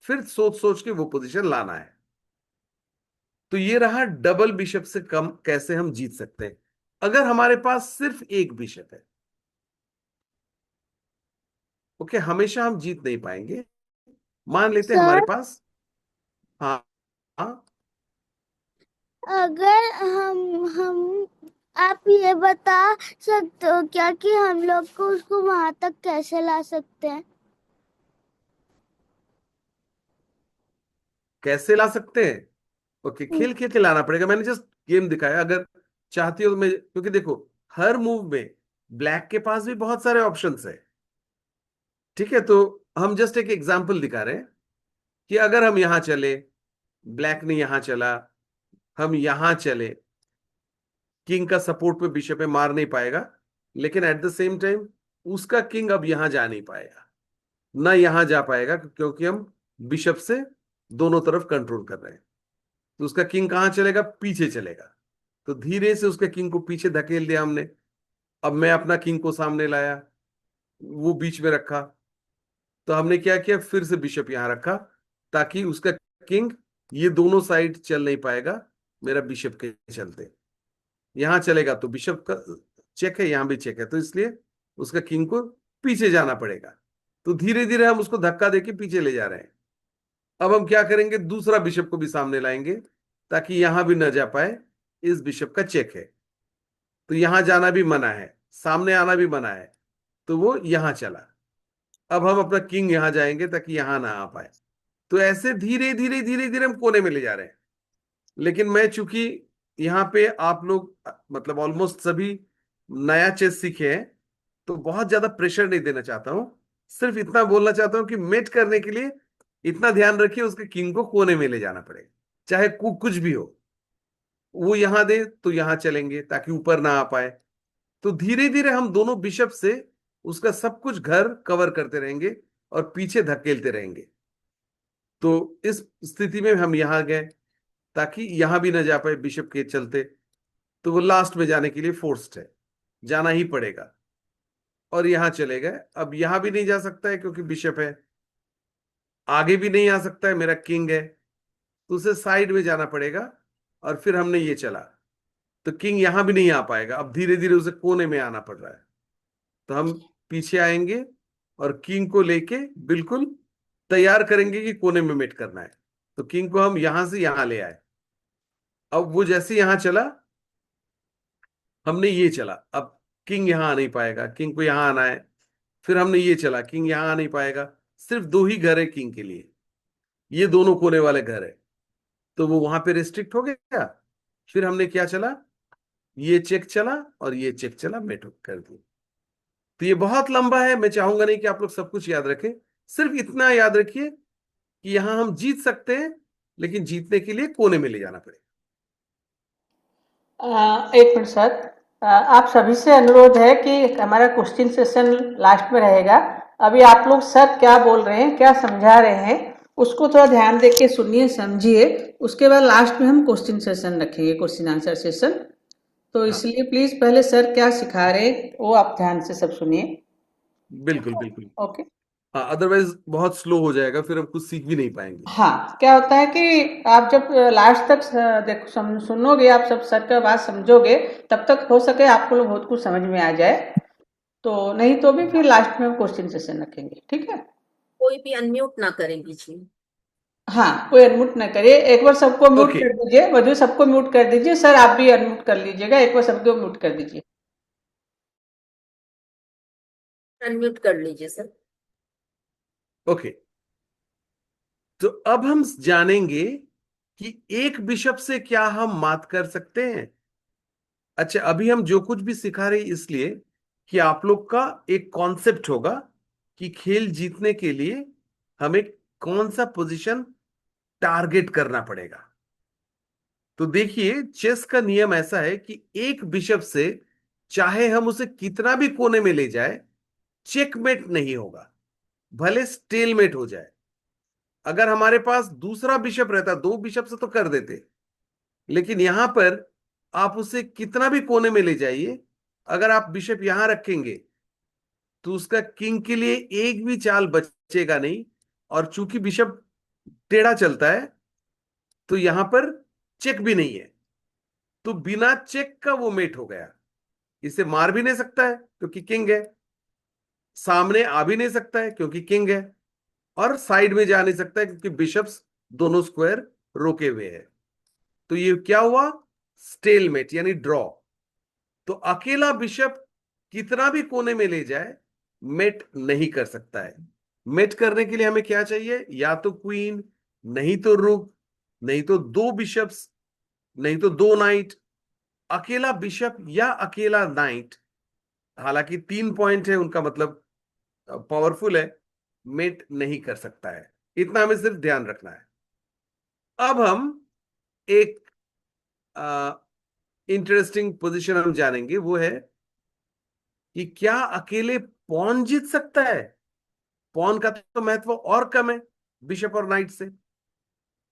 फिर सोच सोच के वो पोजीशन लाना है। तो ये रहा डबल बिशप से कम कैसे हम जीत सकते हैं अगर हमारे पास सिर्फ एक बिशप है। ओके, हमेशा हम जीत नहीं पाएंगे। मान लेते हैं हमारे सर, पास, हाँ, हाँ, अगर हम आप ये बता सकते हो क्या कि हम लोग को उसको वहां तक कैसे ला सकते हैं? कैसे ला सकते हैं? ओके, खेल खेल के लाना पड़ेगा, मैंने जस्ट गेम दिखाया। अगर चाहती हो तो मैं, क्योंकि देखो हर मूव में ब्लैक के पास भी बहुत सारे ऑप्शंस है, ठीक है, तो हम जस्ट एक एग्जाम्पल दिखा रहे हैं कि अगर हम यहां चले, ब्लैक ने यहां चला, हम यहां चले, किंग का सपोर्ट पे बिशप पे मार नहीं पाएगा, लेकिन एट द सेम टाइम उसका किंग अब यहां जा नहीं पाएगा, ना यहां जा पाएगा, क्योंकि हम बिशप से दोनों तरफ कंट्रोल कर रहे हैं। तो उसका किंग कहां चलेगा? पीछे चलेगा। तो धीरे से उसके किंग को पीछे धकेल दिया हमने। अब मैं अपना किंग को सामने लाया, वो बीच में रखा। तो हमने क्या किया, फिर से बिशप यहां रखा, ताकि उसका किंग ये दोनों साइड चल नहीं पाएगा मेरा बिशप के चलते। यहां चलेगा तो बिशप का चेक है, यहां भी चेक है, तो इसलिए उसका किंग को पीछे जाना पड़ेगा। तो धीरे धीरे हम उसको धक्का देके पीछे ले जा रहे हैं। अब हम क्या करेंगे, दूसरा बिशप को भी सामने लाएंगे, ताकि यहां भी न जा पाए। इस बिशप का चेक है, तो यहां जाना भी मना है, सामने आना भी मना है, तो वो यहां चला। अब हम अपना किंग यहां जाएंगे ताकि यहां ना आ पाए। तो ऐसे धीरे धीरे धीरे धीरे हम कोने में ले जा रहे हैं। लेकिन मैं चूंकि यहाँ पे आप लोग मतलब ऑलमोस्ट सभी नया चेस सीखे हैं, तो बहुत ज्यादा प्रेशर नहीं देना चाहता हूं। सिर्फ इतना बोलना चाहता हूं कि मेट करने के लिए इतना ध्यान रखिए, उसके किंग को कोने में ले जाना पड़ेगा, चाहे कुछ भी हो। वो यहां दे तो यहां चलेंगे ताकि ऊपर ना आ पाए। तो धीरे धीरे हम दोनों बिशप से उसका सब कुछ घर कवर करते रहेंगे और पीछे धकेलते रहेंगे। तो इस स्थिति में हम यहां गए ताकि यहां भी ना जा पाए बिशप के चलते। तो वो लास्ट में जाने के लिए फोर्स्ड है, जाना ही पड़ेगा। और यहां चले गए, अब यहां भी नहीं जा सकता है क्योंकि बिशप है, आगे भी नहीं आ सकता है, मेरा किंग है, तो उसे साइड में जाना पड़ेगा। और फिर हमने ये चला, तो किंग यहां भी नहीं आ पाएगा, अब धीरे धीरे उसे कोने में आना पड़ रहा है। तो हम पीछे आएंगे और किंग को लेके बिल्कुल तैयार करेंगे कि कोने में मेट करना है। तो किंग को हम यहां से यहां ले आए। अब वो जैसे यहां चला, हमने ये चला, अब किंग यहां आ नहीं पाएगा, किंग को यहां आना है। फिर हमने ये चला, किंग यहां आ नहीं पाएगा। सिर्फ दो ही घर है किंग के लिए, ये दोनों कोने वाले घर है, तो वो वहां पे रिस्ट्रिक्ट हो गया। फिर हमने क्या चला, ये चेक चला और ये चेक चला, मेट कर दिया। तो ये बहुत लंबा है, मैं चाहूंगा नहीं कि आप लोग सब कुछ याद रखें। सिर्फ इतना याद रखिए कि यहां हम जीत सकते हैं, लेकिन जीतने के लिए कोने में ले जाना पड़ेगा। एक मिनट सर, आप सभी से अनुरोध है कि हमारा क्वेश्चन सेशन लास्ट में रहेगा। अभी आप लोग सर क्या बोल रहे हैं, क्या समझा रहे हैं, उसको थोड़ा ध्यान दे के सुनिए, समझिए। उसके बाद लास्ट में हम क्वेश्चन सेशन रखेंगे, क्वेश्चन आंसर सेशन। तो हाँ, इसलिए प्लीज पहले सर क्या सिखा रहे हैं वो आप ध्यान से सब सुनिए। बिल्कुल बिल्कुल। ओके। हाँ, अदरवाइज बहुत स्लो हो जाएगा, फिर हम कुछ सीख भी नहीं पाएंगे। हाँ, क्या होता है कि आप जब लास्ट तक देखो सुनोगे, आप सब सर का बात समझोगे, तब तक हो सके आपको लोग बहुत कुछ समझ में आ जाए। तो नहीं तो भी फिर लास्ट में हम क्वेश्चन सेशन रखेंगे, ठीक है। कोई भी अनम्यूट ना करें बीच में। हाँ, कोई अनम्यूट ना करिए। एक बार सबको म्यूट ओके, कर दीजिए, मधु सबको म्यूट कर दीजिए, सर आप भी अनम्यूट कर लीजिएगा, एक बार सबको म्यूट कर दीजिए। अनम्यूट कर लीजिए सर। ओके। तो अब हम जानेंगे कि एक बिशप से क्या हम मात कर सकते हैं। अच्छा, अभी हम जो कुछ भी सिखा रहे हैं इसलिए कि आप लोग का एक कॉन्सेप्ट होगा कि खेल जीतने के लिए हमें कौन सा पोजीशन टारगेट करना पड़ेगा। तो देखिए, चेस का नियम ऐसा है कि एक बिशप से चाहे हम उसे कितना भी कोने में ले जाए, चेकमेट नहीं होगा, भले स्टेलमेट हो जाए। अगर हमारे पास दूसरा बिशप रहता, दो बिशप से तो कर देते, लेकिन यहां पर आप उसे कितना भी कोने में ले जाइए, अगर आप बिशप यहां रखेंगे तो उसका किंग के लिए एक भी चाल बचेगा नहीं। और चूंकि बिशप टेढ़ा चलता है, तो यहां पर चेक भी नहीं है, तो बिना चेक का वो मेट हो गया। इसे मार भी नहीं सकता है क्योंकि किंग है, सामने आ भी नहीं सकता है क्योंकि किंग है, और साइड में जा नहीं सकता है क्योंकि बिशप्स दोनों स्क्वायर रोके हुए हैं। तो ये क्या हुआ, स्टेलमेट यानी ड्रॉ। तो अकेला बिशप कितना भी कोने में ले जाए, मेट नहीं कर सकता है। मेट करने के लिए हमें क्या चाहिए, या तो क्वीन, नहीं तो रुक, नहीं तो दो बिशप्स, नहीं तो दो नाइट। अकेला बिशप या अकेला नाइट, हालांकि 3 पॉइंट है, उनका मतलब पावरफुल है, मेट नहीं कर सकता है। इतना हमें सिर्फ ध्यान रखना है। अब हम एक इंटरेस्टिंग पोजीशन हम जानेंगे, वो है कि क्या अकेले पॉन जीत सकता है। पॉन का तो महत्व और कम है बिशप और नाइट से।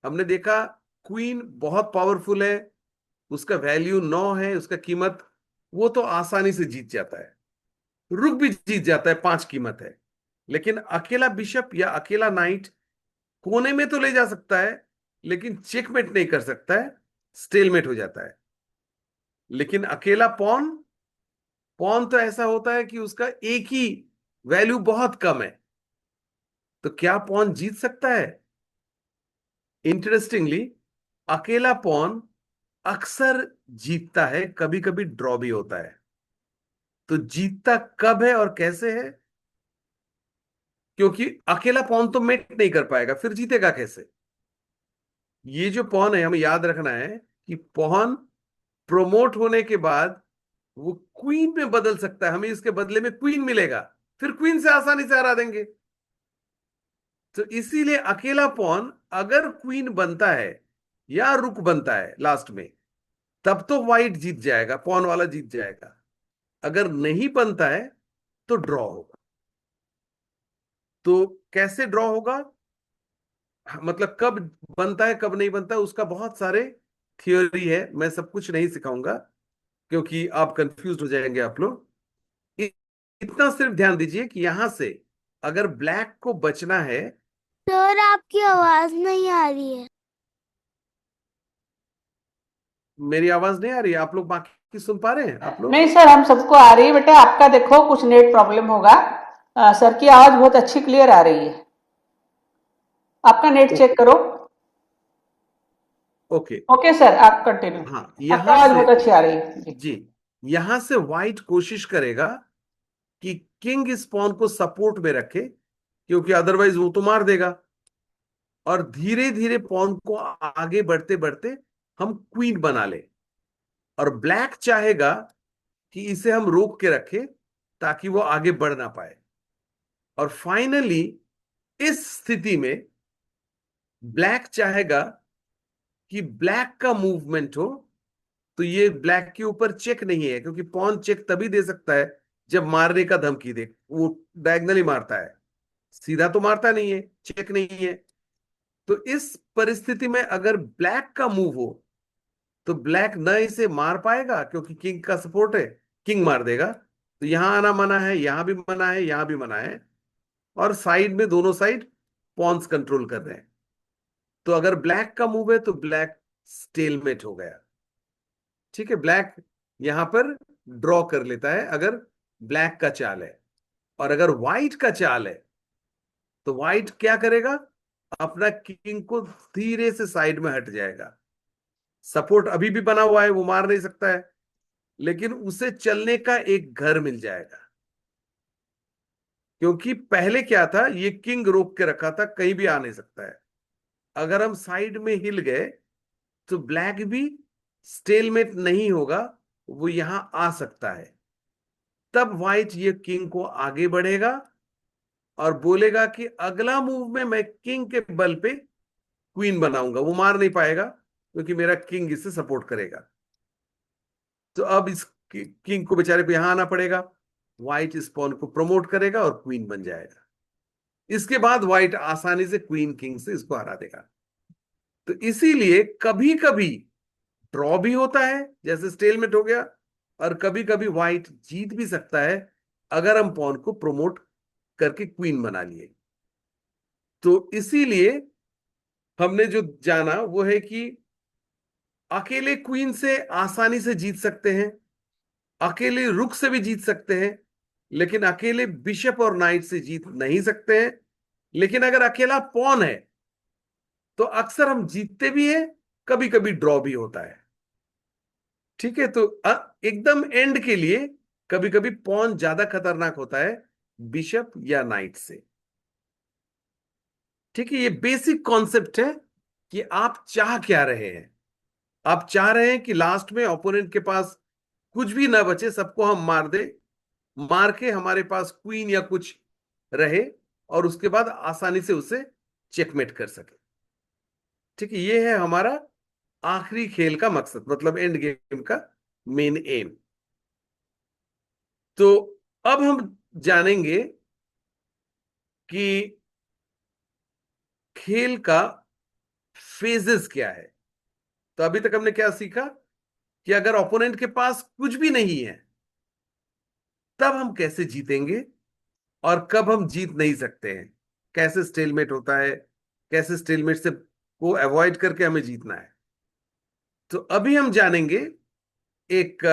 हमने देखा क्वीन बहुत पावरफुल है, उसका वैल्यू 9 है, उसका कीमत, वो तो आसानी से जीत जाता है। रुक भी जीत जाता है, 5 कीमत है। लेकिन अकेला बिशप या अकेला नाइट कोने में तो ले जा सकता है, लेकिन चेकमेट नहीं कर सकता है, स्टेलमेट हो जाता है। लेकिन अकेला पॉन, पॉन तो ऐसा होता है कि उसका एक ही वैल्यू बहुत कम है। तो क्या पॉन जीत सकता है? इंटरेस्टिंगली, अकेला पॉन अक्सर जीतता है, कभी कभी ड्रॉ भी होता है। तो जीतता कब है और कैसे है? क्योंकि अकेला पॉन तो मेट नहीं कर पाएगा, फिर जीतेगा कैसे? ये जो पॉन है, हमें याद रखना है कि पॉन प्रोमोट होने के बाद वो क्वीन में बदल सकता है, हमें इसके बदले में क्वीन मिलेगा, फिर क्वीन से आसानी से हरा देंगे। तो इसीलिए अकेला पॉन अगर क्वीन बनता है या रुक बनता है लास्ट में, तब तो व्हाइट जीत जाएगा, पॉन वाला जीत जाएगा। अगर नहीं बनता है तो ड्रॉ होगा। तो कैसे ड्रॉ होगा, मतलब कब बनता है कब नहीं बनता है, उसका बहुत सारे थियोरी है। मैं सब कुछ नहीं सिखाऊंगा क्योंकि आप कंफ्यूज हो जाएंगे आप लोग। इ- इतना सिर्फ ध्यान दीजिए कि यहां से अगर ब्लैक को बचना है। सर आपकी आवाज नहीं आ रही है। मेरी आवाज नहीं आ रही? आप लोग बाकी सुन पा रहे हैं आप लोग? नहीं सर, हम सबको आ रही है बेटा, आपका देखो कुछ नेट प्रॉब्लम होगा। सर की आवाज बहुत अच्छी क्लियर आ रही है, आपका नेट चेक ओके। करो। ओके। ओके सर, आप कंटिन्यू। हाँ, आपका यहां आवाज से, बहुत अच्छी आ रही है जी। जी, यहां से व्हाइट कोशिश करेगा कि किंग इस पॉन को सपोर्ट में रखे, क्योंकि अदरवाइज वो तो मार देगा। और धीरे धीरे पॉन को आगे बढ़ते बढ़ते हम क्वीन बना ले। और ब्लैक चाहेगा कि इसे हम रोक के रखें ताकि वो आगे बढ़ ना पाए। और फाइनली इस स्थिति में ब्लैक चाहेगा कि ब्लैक का मूवमेंट हो। तो ये ब्लैक के ऊपर चेक नहीं है, क्योंकि पॉन चेक तभी दे सकता है जब मारने का धमकी दे। वो डायगनली मारता है, सीधा तो मारता नहीं है, चेक नहीं है। तो इस परिस्थिति में अगर ब्लैक का मूव हो तो ब्लैक न इसे मार पाएगा, क्योंकि किंग का सपोर्ट है, किंग मार देगा। तो यहां आना मना है, यहां भी मना है, यहां भी मना है। और साइड में दोनों साइड पॉन्स कंट्रोल कर रहे हैं। तो अगर ब्लैक का मूव है तो ब्लैक स्टेलमेट हो गया। ठीक है, ब्लैक यहां पर ड्रॉ कर लेता है अगर ब्लैक का चाल है। और अगर व्हाइट का चाल है तो व्हाइट क्या करेगा, अपना किंग को धीरे से साइड में हट जाएगा। सपोर्ट अभी भी बना हुआ है, वो मार नहीं सकता है, लेकिन उसे चलने का एक घर मिल जाएगा। क्योंकि पहले क्या था, ये किंग रोक के रखा था, कहीं भी आ नहीं सकता है। अगर हम साइड में हिल गए तो ब्लैक भी स्टेलमेट नहीं होगा, वो यहां आ सकता है। तब व्हाइट ये किंग को आगे बढ़ेगा और बोलेगा कि अगला मूव में मैं किंग के बल पे क्वीन बनाऊंगा। वो मार नहीं पाएगा क्योंकि मेरा किंग इससे सपोर्ट करेगा। तो अब इस किंग को बेचारे को यहां आना पड़ेगा। व्हाइट इस पॉन को प्रमोट करेगा और क्वीन बन जाएगा। इसके बाद व्हाइट आसानी से क्वीन किंग से इसको हरा देगा। तो इसीलिए कभी कभी ड्रॉ भी होता है, जैसे स्टेलमेट हो गया, और कभी कभी व्हाइट जीत भी सकता है अगर हम पॉन को प्रमोट करके क्वीन बना लिए। तो इसीलिए हमने जो जाना वो है कि अकेले क्वीन से आसानी से जीत सकते हैं, अकेले रुक से भी जीत सकते हैं, लेकिन अकेले बिशप और नाइट से जीत नहीं सकते हैं। लेकिन अगर अकेला पॉन है तो अक्सर हम जीतते भी हैं, कभी कभी ड्रॉ भी होता है। ठीक है, तो एकदम एंड के लिए कभी कभी पॉन ज्यादा खतरनाक होता है बिशप या नाइट से। ठीक है, ये बेसिक कॉन्सेप्ट है कि आप चाह क्या रहे हैं। आप चाह रहे हैं कि लास्ट में ओपोनेंट के पास कुछ भी ना बचे, सबको हम मार दे, मार के हमारे पास क्वीन या कुछ रहे और उसके बाद आसानी से उसे चेकमेट कर सके। ठीक है, ये है हमारा आखिरी खेल का मकसद, मतलब एंड गेम का मेन एम। तो अब हम जानेंगे कि खेल का फेजेस क्या है। तो अभी तक हमने क्या सीखा कि अगर ओपोनेंट के पास कुछ भी नहीं है तब हम कैसे जीतेंगे और कब हम जीत नहीं सकते हैं, कैसे स्टेलमेट होता है, कैसे स्टेलमेट से को अवॉइड करके हमें जीतना है। तो अभी हम जानेंगे एक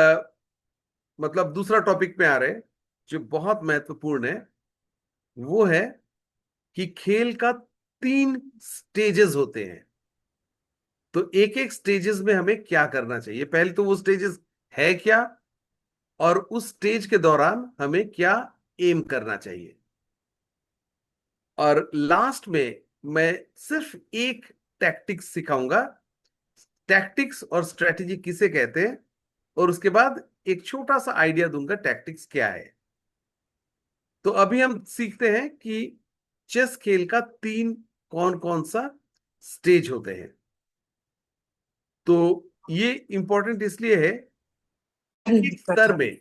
मतलब दूसरा टॉपिक पे आ रहे हैं जो बहुत महत्वपूर्ण है। वो है कि खेल का 3 स्टेजेस होते हैं। तो एक एक स्टेजेस में हमें क्या करना चाहिए, पहले तो वो स्टेजेस है क्या, और उस स्टेज के दौरान हमें क्या एम करना चाहिए। और लास्ट में मैं सिर्फ एक टैक्टिक्स सिखाऊंगा, टैक्टिक्स और स्ट्रेटेजी किसे कहते हैं, और उसके बाद एक छोटा सा आइडिया दूंगा टैक्टिक्स क्या है। तो अभी हम सीखते हैं कि चेस खेल का 3 कौन कौन सा स्टेज होते हैं। तो ये इंपॉर्टेंट इसलिए है, एक स्तर में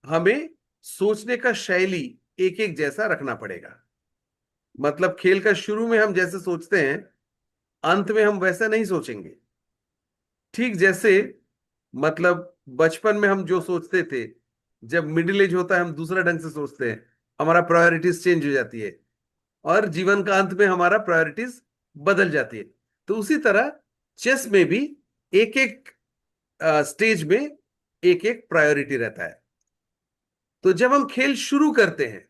हमें सोचने का शैली एक एक जैसा रखना पड़ेगा। मतलब खेल का शुरू में हम जैसे सोचते हैं, अंत में हम वैसा नहीं सोचेंगे। ठीक जैसे मतलब बचपन में हम जो सोचते थे, जब मिडिल एज होता है हम दूसरा ढंग से सोचते हैं, हमारा प्रायोरिटीज चेंज हो जाती है, और जीवन का अंत में हमारा प्रायोरिटीज बदल जाती है। तो उसी तरह चेस में भी एक एक स्टेज में एक एक प्रायोरिटी रहता है। तो जब हम खेल शुरू करते हैं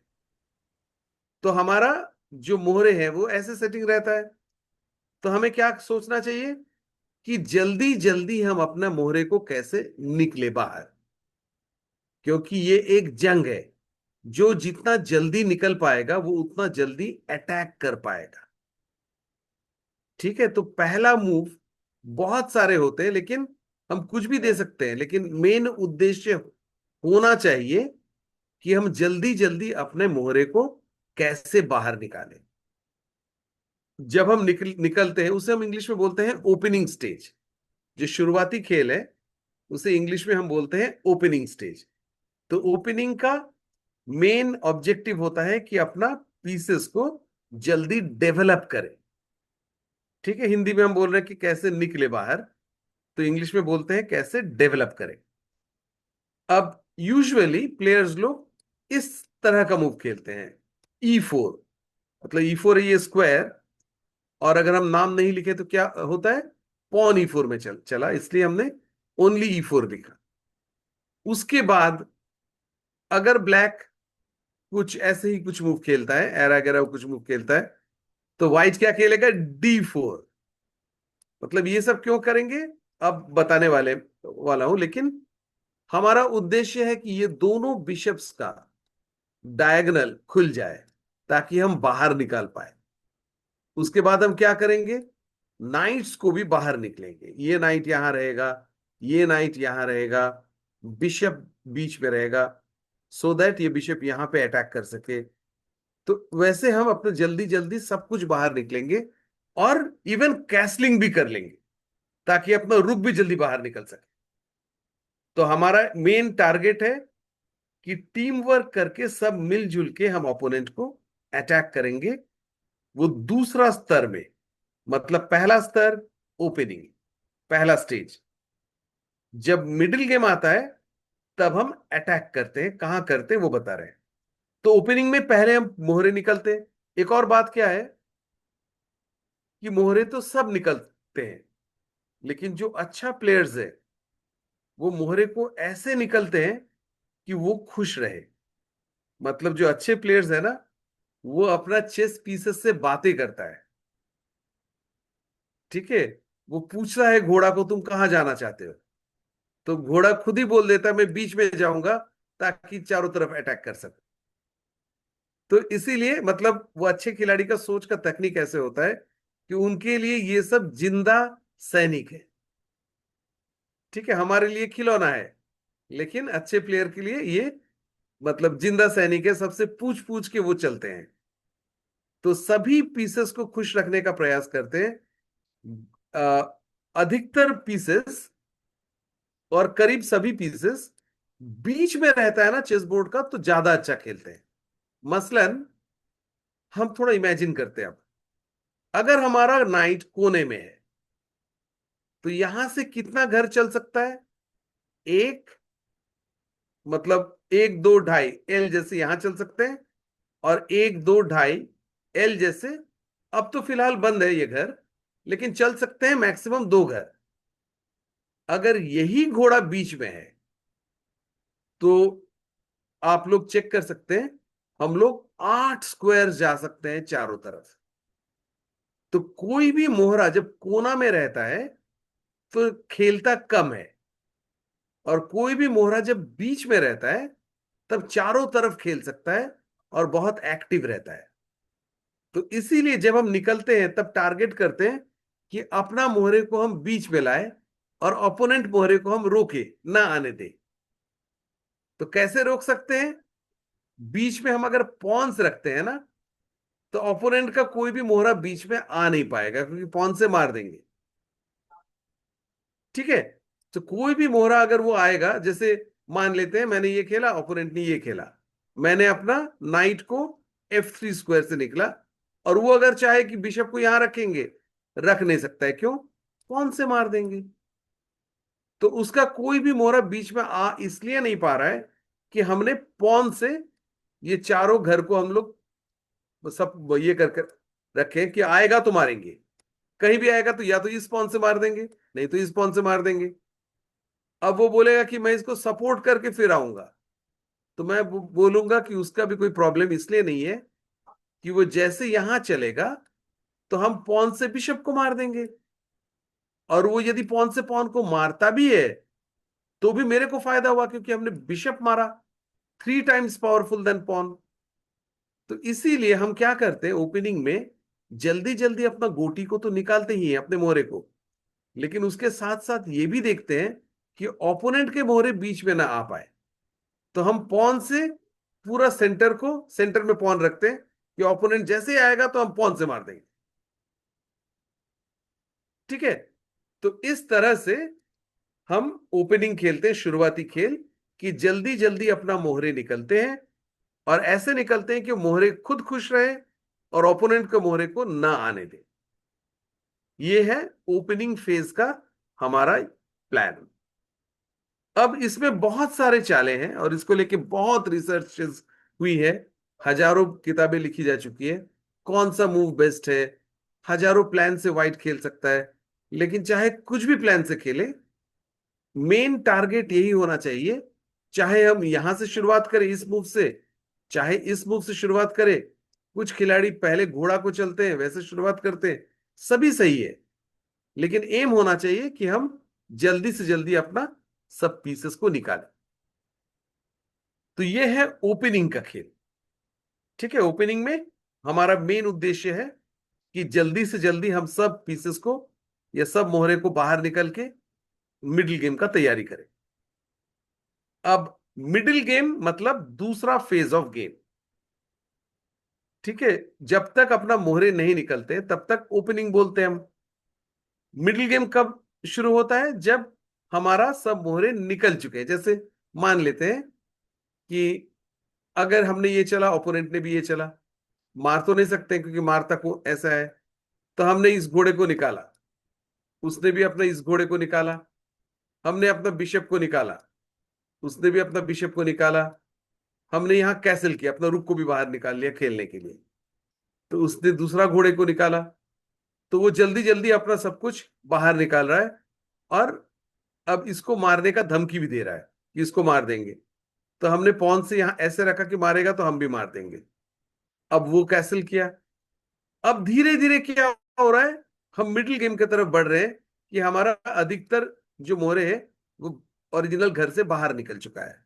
तो हमारा जो मोहरे हैं वो ऐसे सेटिंग रहता है। तो हमें क्या सोचना चाहिए कि जल्दी जल्दी हम अपना मोहरे को कैसे निकले बाहर, क्योंकि ये एक जंग है। जो जितना जल्दी निकल पाएगा वो उतना जल्दी अटैक कर पाएगा। ठीक है, तो पहला मूव, बहुत सारे होते हैं लेकिन हम कुछ भी दे सकते हैं, लेकिन मेन उद्देश्य होना चाहिए कि हम जल्दी जल्दी अपने मोहरे को कैसे बाहर निकालें। जब हम निकलते हैं उसे हम इंग्लिश में बोलते हैं ओपनिंग स्टेज। जो शुरुआती खेल है उसे इंग्लिश में हम बोलते हैं ओपनिंग स्टेज। तो ओपनिंग का मेन ऑब्जेक्टिव होता है कि अपना पीसेस को जल्दी डेवलप करें। ठीक है, हिंदी में हम बोल रहे हैं कि कैसे निकले बाहर, तो इंग्लिश में बोलते हैं कैसे डेवलप करें। अब यूजुअली प्लेयर्स लोग इस तरह का मूव खेलते हैं, E4। मतलब E4 है ये स्क्वायर, और अगर हम नाम नहीं लिखे तो क्या होता है, पॉन E4 में चला, इसलिए हमने ओनली E4 लिखा। उसके बाद अगर ब्लैक कुछ ऐसे ही कुछ मूव खेलता है, एरा गैरा कुछ मूव खेलता है, तो व्हाइट क्या खेलेगा, D4। मतलब ये सब क्यों करेंगे अब बताने वाला हूं, लेकिन हमारा उद्देश्य है कि ये दोनों बिशप्स का डायगोनल खुल जाए ताकि हम बाहर निकाल पाए। उसके बाद हम क्या करेंगे, नाइट्स को भी बाहर निकलेंगे। ये नाइट यहां रहेगा, ये नाइट यहां रहेगा, बिशप बीच में रहेगा, सो दैट ये बिशप यहां पे अटैक कर सके। तो वैसे हम अपने जल्दी जल्दी सब कुछ बाहर निकलेंगे, और इवन कैसलिंग भी कर लेंगे ताकि अपना रुक भी जल्दी बाहर निकल सके। तो हमारा मेन टारगेट है कि टीम वर्क करके सब मिलजुल के हम ओपोनेंट को अटैक करेंगे। वो दूसरा स्तर में, मतलब पहला स्तर ओपनिंग, पहला स्टेज। जब मिडिल गेम आता है तब हम अटैक करते हैं, कहां करते हैं वो बता रहे हैं। तो ओपनिंग में पहले हम मोहरे निकलते हैं। एक और बात क्या है कि मोहरे तो सब निकलते हैं, लेकिन जो अच्छा प्लेयर्स है वो मोहरे को ऐसे निकलते हैं कि वो खुश रहे। मतलब जो अच्छे प्लेयर्स है ना, वो अपना चेस पीसेस से बातें करता है। ठीक है, वो पूछ रहा है घोड़ा को तुम कहां जाना चाहते हो, तो घोड़ा खुद ही बोल देता है मैं बीच में जाऊंगा ताकि चारों तरफ अटैक कर सके। तो इसीलिए मतलब वो अच्छे खिलाड़ी का सोच का तकनीक ऐसे होता है कि उनके लिए ये सब जिंदा सैनिक है। ठीक है, हमारे लिए खिलौना है, लेकिन अच्छे प्लेयर के लिए ये मतलब जिंदा सैनिक है, सबसे पूछ पूछ के वो चलते हैं। तो सभी पीसेस को खुश रखने का प्रयास करते हैं। अधिकतर पीसेस और करीब सभी पीसेस बीच में रहता है ना चेस बोर्ड का, तो ज्यादा अच्छा खेलते हैं। मसलन हम थोड़ा इमेजिन करते हैं, अब अगर हमारा नाइट कोने में है तो यहां से कितना घर चल सकता है? एक, मतलब एक दो ढाई एल जैसे यहां चल सकते हैं, और एक दो ढाई एल जैसे, अब तो फिलहाल बंद है ये घर, लेकिन चल सकते हैं मैक्सिमम दो घर। अगर यही घोड़ा बीच में है तो आप लोग चेक कर सकते हैं, हम लोग 8 स्क्वायर जा सकते हैं चारों तरफ। तो कोई भी मोहरा जब कोना में रहता है तो खेलता कम है, और कोई भी मोहरा जब बीच में रहता है तब चारों तरफ खेल सकता है और बहुत एक्टिव रहता है। तो इसीलिए जब हम निकलते हैं तब टारगेट करते हैं कि अपना मोहरे को हम बीच में लाए और ओपोनेंट मोहरे को हम रोके, ना आने दे। तो कैसे रोक सकते हैं? बीच में हम अगर पॉन्स रखते हैं ना, तो ओपोनेंट का कोई भी मोहरा बीच में आ नहीं पाएगा, क्योंकि पॉन से मार देंगे। ठीक है? तो कोई भी मोहरा अगर वो आएगा, जैसे मान लेते हैं मैंने ये खेला, ओपोनेंट ने ये खेला, मैंने अपना नाइट को F3 स्क्वायर से निकला, और वो अगर चाहे कि बिशप को यहां रखेंगे, रख नहीं सकता है। क्यों? पॉन से मार देंगे। तो उसका कोई भी मोहरा बीच में आ इसलिए नहीं पा रहा है कि हमने पॉन से ये चारों घर को हम लोग सब ये करके रखे कि आएगा तो मारेंगे, कहीं भी आएगा तो या तो इस पॉन से मार देंगे, नहीं तो इस पॉन से मार देंगे। अब वो बोलेगा कि मैं इसको सपोर्ट करके फिर आऊंगा, तो मैं बोलूंगा कि उसका भी कोई प्रॉब्लम इसलिए नहीं है कि वो जैसे यहां चलेगा तो हम पॉन से बिशप को मार देंगे, और वो यदि पॉन से पॉन को मारता भी है तो भी मेरे को फायदा हुआ, क्योंकि हमने बिशप मारा, 3 टाइम्स पावरफुल देन पॉन। तो इसीलिए हम क्या करते हैं, ओपनिंग में जल्दी जल्दी अपना गोटी को तो निकालते ही हैं, अपने मोहरे को, लेकिन उसके साथ साथ ये भी देखते हैं कि ओपोनेंट के मोहरे बीच में ना आ पाए। तो हम पॉन से पूरा सेंटर में पॉन रखते हैं कि ओपोनेंट जैसे ही आएगा तो हम पॉन से मार देंगे। ठीक है? तो इस तरह से हम ओपनिंग खेलते हैं, शुरुआती खेल, कि जल्दी जल्दी अपना मोहरे निकलते हैं, और ऐसे निकलते हैं कि मोहरे खुद खुश रहे और ओपोनेंट के मोहरे को ना आने दे। ये है ओपनिंग फेज का हमारा प्लान। अब इसमें बहुत सारे चाले हैं, और इसको लेके बहुत रिसर्च हुई है, हजारों किताबें लिखी जा चुकी है, कौन सा मूव बेस्ट है। हजारों प्लान से वाइट खेल सकता है, लेकिन चाहे कुछ भी प्लान से खेले, मेन टारगेट यही होना चाहिए, चाहे हम यहां से शुरुआत करें इस मूव से, चाहे इस मूव से शुरुआत करें, कुछ खिलाड़ी पहले घोड़ा को चलते हैं वैसे शुरुआत करते हैं, सभी सही है, लेकिन एम होना चाहिए कि हम जल्दी से जल्दी अपना सब पीसेस को निकालें। तो ये है ओपनिंग का खेल। ठीक है? ओपनिंग में हमारा मेन उद्देश्य है कि जल्दी से जल्दी हम सब पीसेस को या सब मोहरे को बाहर निकल के मिडिल गेम का तैयारी करें। अब मिडिल गेम मतलब दूसरा फेज ऑफ गेम। ठीक है? जब तक अपना मोहरे नहीं निकलते तब तक ओपनिंग बोलते हैं हम। मिडिल गेम कब शुरू होता है? जब हमारा सब मोहरे निकल चुके हैं। जैसे मान लेते हैं कि अगर हमने ये चला, ओपोनेंट ने भी ये चला, मार तो नहीं सकते क्योंकि मारता को ऐसा है, तो हमने इस घोड़े को निकाला, उसने भी अपना इस घोड़े को निकाला, हमने अपना बिशप को निकाला, उसने भी अपना बिशप को निकाला, हमने यहां कैसल किया, अपना रुक को भी बाहर निकाल लिया खेलने के लिए, तो उसने दूसरा घोड़े को निकाला। तो वो जल्दी जल्दी अपना सब कुछ बाहर निकाल रहा है, और अब इसको मारने का धमकी भी दे रहा है कि इसको मार देंगे। तो हमने पॉन से यहां ऐसे रखा कि मारेगा तो हम भी मार देंगे। अब वो कैसल किया। अब धीरे धीरे क्या हो रहा है, हम मिडिल गेम की तरफ बढ़ रहे हैं कि हमारा अधिकतर जो मोहरे है वो ओरिजिनल घर से बाहर निकल चुका है।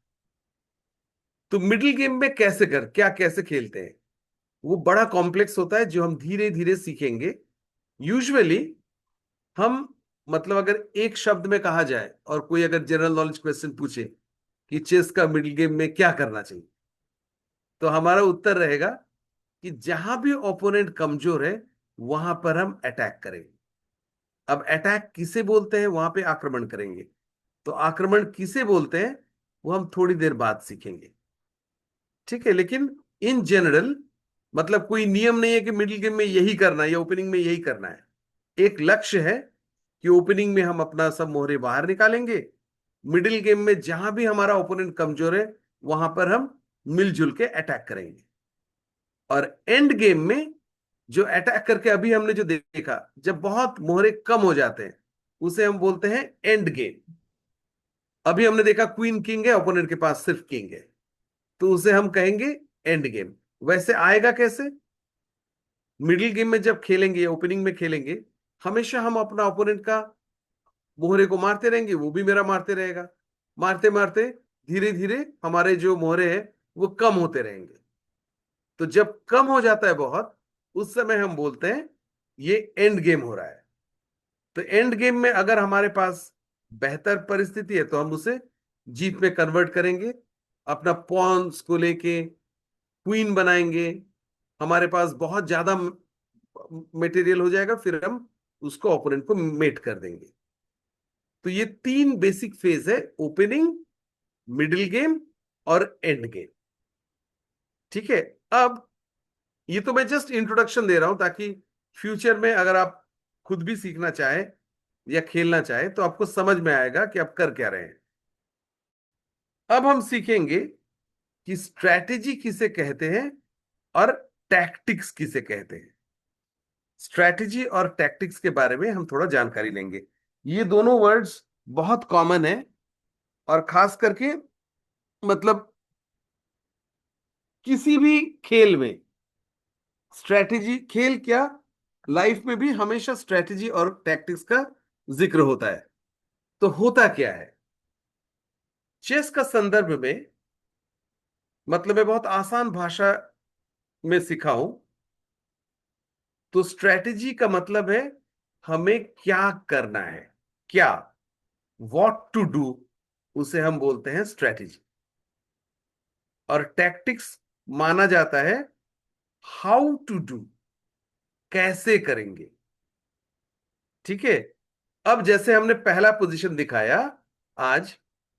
तो मिडिल गेम में कैसे खेलते हैं, वो बड़ा कॉम्प्लेक्स होता है, जो हम धीरे धीरे सीखेंगे। यूजुअली हम, मतलब अगर एक शब्द में कहा जाए और कोई अगर जनरल नॉलेज क्वेश्चन पूछे कि चेस का मिडिल गेम में क्या करना चाहिए, तो हमारा उत्तर रहेगा कि जहां भी ओपोनेंट कमजोर है वहां पर हम अटैक करेंगे। अब अटैक किसे बोलते हैं, वहां पे आक्रमण करेंगे। तो आक्रमण किसे बोलते हैं वो हम थोड़ी देर बाद सीखेंगे, ठीक है। लेकिन इन जनरल मतलब कोई नियम नहीं है कि मिडिल गेम में यही करना है या ओपनिंग में यही करना है। एक लक्ष्य है कि ओपनिंग में हम अपना सब मोहरे बाहर निकालेंगे, मिडिल गेम में जहां भी हमारा ओपोनेंट कमजोर है वहां पर हम मिलजुल के अटैक करेंगे। और एंड गेम में जो अटैक करके अभी हमने जो देखा, जब बहुत मोहरे कम हो जाते हैं उसे हम बोलते हैं एंड गेम। अभी हमने देखा क्वीन किंग है, ओपोनेंट के पास सिर्फ किंग है, तो उसे हम कहेंगे एंड गेम। वैसे आएगा कैसे? मिडिल गेम में जब खेलेंगे या ओपनिंग में खेलेंगे, हमेशा हम अपना ओपोनेंट का मोहरे को मारते रहेंगे, वो भी मेरा मारते रहेगा। मारते मारते धीरे धीरे हमारे जो मोहरे हैं वो कम होते रहेंगे। तो जब कम हो जाता है बहुत, उस समय हम बोलते हैं ये एंड गेम हो रहा है। तो एंड गेम में अगर हमारे पास बेहतर परिस्थिति है तो हम उसे जीत में कन्वर्ट करेंगे, अपना पॉन्स को लेके क्वीन बनाएंगे, हमारे पास बहुत ज्यादा मटेरियल हो जाएगा, फिर हम उसको ओपोनेंट को मेट कर देंगे। तो ये तीन बेसिक फेज है, ओपनिंग, मिडिल गेम और एंड गेम, ठीक है। अब ये तो मैं जस्ट इंट्रोडक्शन दे रहा हूं ताकि फ्यूचर में अगर आप खुद भी सीखना चाहे या खेलना चाहे तो आपको समझ में आएगा कि आप कर क्या रहे हैं। अब हम सीखेंगे कि स्ट्रैटेजी किसे कहते हैं और टैक्टिक्स किसे कहते हैं। स्ट्रैटेजी और टैक्टिक्स के बारे में हम थोड़ा जानकारी लेंगे। ये दोनों वर्ड्स बहुत कॉमन है, और खास करके मतलब किसी भी खेल में स्ट्रैटेजी, खेल क्या लाइफ में भी हमेशा स्ट्रैटेजी और टैक्टिक्स का जिक्र होता है। तो होता क्या है चेस का संदर्भ में, मतलब मैं बहुत आसान भाषा में सिखाऊं तो स्ट्रैटेजी का मतलब है हमें क्या करना है, क्या, व्हाट टू डू, उसे हम बोलते हैं स्ट्रैटेजी। और टैक्टिक्स माना जाता है हाउ टू डू, कैसे करेंगे, ठीक है। अब जैसे हमने पहला पोजीशन दिखाया आज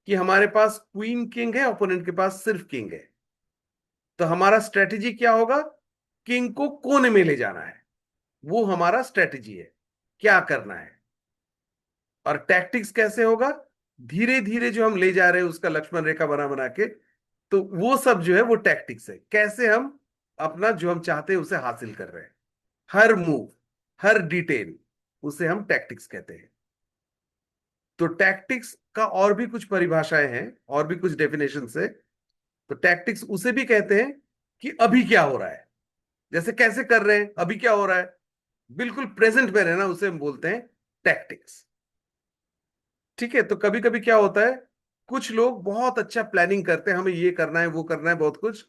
कि हमारे पास क्वीन किंग है, ओपोनेंट के पास सिर्फ किंग है, तो हमारा स्ट्रेटेजी क्या होगा? किंग को कोने में ले जाना है, वो हमारा स्ट्रेटेजी है, क्या करना है। और टैक्टिक्स कैसे होगा? धीरे धीरे जो हम ले जा रहे हैं उसका लक्ष्मण रेखा बना बना के, तो वो सब जो है वो टैक्टिक्स है, कैसे हम अपना जो हम चाहते हैं उसे हासिल कर रहे हैं, हर मूव, हर डिटेल, उसे हम टैक्टिक्स कहते हैं। तो टैक्टिक्स का और भी कुछ परिभाषाएं हैं और भी कुछ डेफिनेशन है। तो टैक्टिक्स उसे भी कहते हैं कि अभी क्या हो रहा है, जैसे कैसे कर रहे हैं, अभी क्या हो रहा है, बिल्कुल प्रेजेंट में रहना, उसे हम बोलते हैं टैक्टिक्स, ठीक है। तो कभी कभी क्या होता है, कुछ लोग बहुत अच्छा प्लानिंग करते हैं, हमें ये करना है वो करना है बहुत कुछ,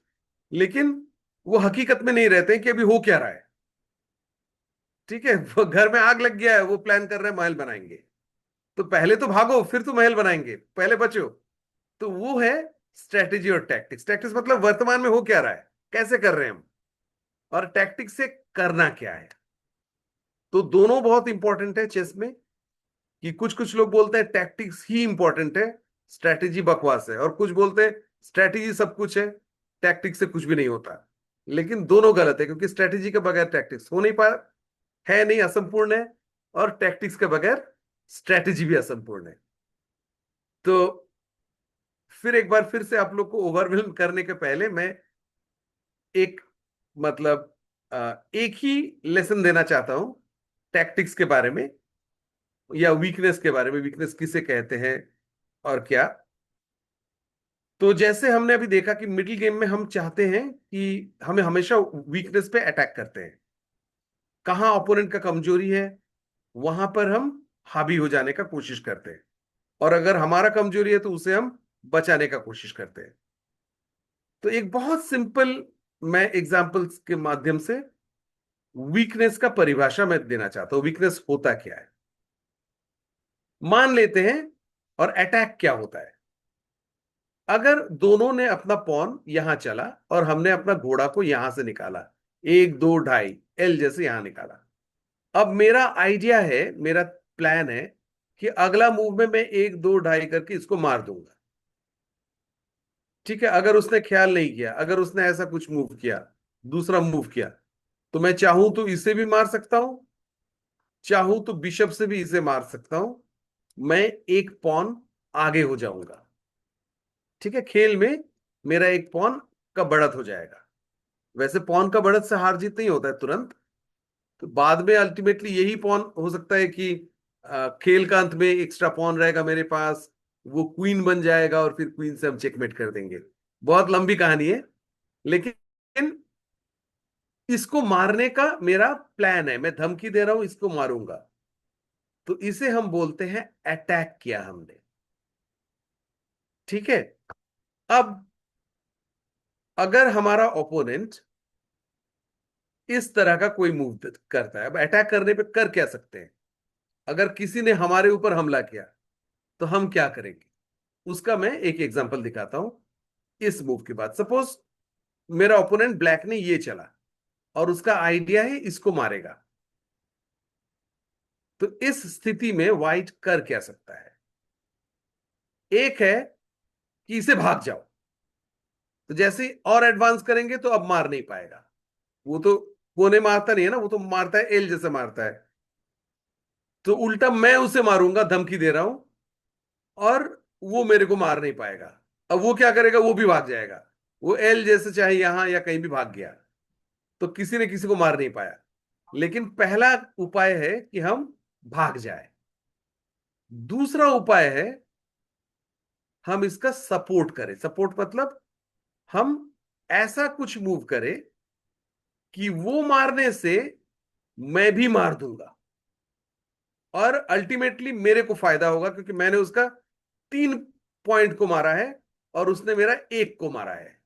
लेकिन वो हकीकत में नहीं रहते हैं कि अभी हो क्या रहा है, ठीक है। वो घर में आग लग गया है, वो प्लान कर रहे हैं महल बनाएंगे, तो पहले तो भागो फिर तो महल बनाएंगे, पहले बचो। तो वो है स्ट्रेटेजी और टैक्टिक्स। टैक्टिक्स मतलब वर्तमान में हो क्या रहा है, कैसे कर रहे हैं हम, और टैक्टिक्स से करना क्या है। तो दोनों बहुत इंपॉर्टेंट है चेस में, कि कुछ कुछ लोग बोलते हैं टैक्टिक्स ही इंपॉर्टेंट है, स्ट्रैटेजी बकवास है, और कुछ बोलते हैं स्ट्रैटेजी सब कुछ है, टैक्टिक्स से कुछ भी नहीं होता। लेकिन दोनों गलत है, क्योंकि स्ट्रैटेजी के बगैर टैक्टिक्स हो नहीं पा, है नहीं, असंपूर्ण है, और टैक्टिक्स के बगैर स्ट्रैटेजी भी असंपूर्ण है। तो फिर एक बार फिर से आप लोग को ओवरवेलम करने के पहले मैं एक मतलब एक ही लेसन देना चाहता हूं टैक्टिक्स के बारे में या वीकनेस के बारे में, वीकनेस किसे कहते हैं और क्या। तो जैसे हमने अभी देखा कि मिडिल गेम में हम चाहते हैं कि हमें हमेशा वीकनेस पे अटैक करते हैं, कहां ओपोनेंट का कमजोरी है वहां पर हम हावी हो जाने का कोशिश करते हैं, और अगर हमारा कमजोरी है तो उसे हम बचाने का कोशिश करते हैं। तो एक बहुत सिंपल मैं एग्जांपल्स के माध्यम से वीकनेस का परिभाषा मैं देना चाहता हूं, वीकनेस होता क्या है। मान लेते हैं, और अटैक क्या होता है, अगर दोनों ने अपना पॉन यहां चला और हमने अपना घोड़ा को यहां से निकाला, एक दो ढाई, एल जैसे यहां निकाला। अब मेरा आइडिया है, मेरा प्लान है कि अगला मूव में मैं एक दो ढाई करके इसको मार दूंगा। ठीक है, अगर उसने ख्याल नहीं किया, अगर उसने ऐसा कुछ मूव किया, दूसरा मूव किया, तो मैं चाहूं तो इसे भी मार सकता हूं, चाहूं तो बिशप से भी इसे मार सकता हूं। मैं एक पॉन आगे हो जाऊंगा। ठीक है, खेल में मेरा एक पॉन का बढ़त हो जाएगा। वैसे पॉन का बढ़त से हार जीत नहीं होता है तुरंत, तो बाद में अल्टीमेटली यही पॉन हो सकता है कि खेल का अंत में एक्स्ट्रा पॉन रहेगा मेरे पास, वो क्वीन बन जाएगा और फिर क्वीन से हम चेकमेट कर देंगे। बहुत लंबी कहानी है, लेकिन इसको मारने का मेरा प्लान है, मैं धमकी दे रहा हूं इसको मारूंगा। तो इसे हम बोलते हैं अटैक किया हमने। ठीक है, अब अगर हमारा ओपोनेंट इस तरह का कोई मूव करता है, अब अटैक करने पे कर क्या सकते हैं? अगर किसी ने हमारे ऊपर हमला किया तो हम क्या करेंगे, उसका मैं एक एग्जांपल दिखाता हूं। इस मूव के बाद सपोज मेरा ओपोनेंट ब्लैक ने ये चला और उसका आइडिया है इसको मारेगा, तो इस स्थिति में व्हाइट कर क्या सकता है? एक है कि इसे भाग जाओ, तो जैसे ही और एडवांस करेंगे तो अब मार नहीं पाएगा। वो तो कोने मारता नहीं है ना, वो तो मारता है एल जैसे मारता है। तो उल्टा मैं उसे मारूंगा, धमकी दे रहा हूं, और वो मेरे को मार नहीं पाएगा। अब वो क्या करेगा, वो भी भाग जाएगा। वो एल जैसे चाहे यहां या कहीं भी भाग गया, तो किसी ने किसी को मार नहीं पाया। लेकिन पहला उपाय है कि हम भाग जाए। दूसरा उपाय है हम इसका सपोर्ट करें। सपोर्ट मतलब हम ऐसा कुछ मूव करें कि वो मारने से मैं भी मार दूंगा, और अल्टीमेटली मेरे को फायदा होगा क्योंकि मैंने उसका 3 पॉइंट को मारा है और उसने मेरा एक को मारा है।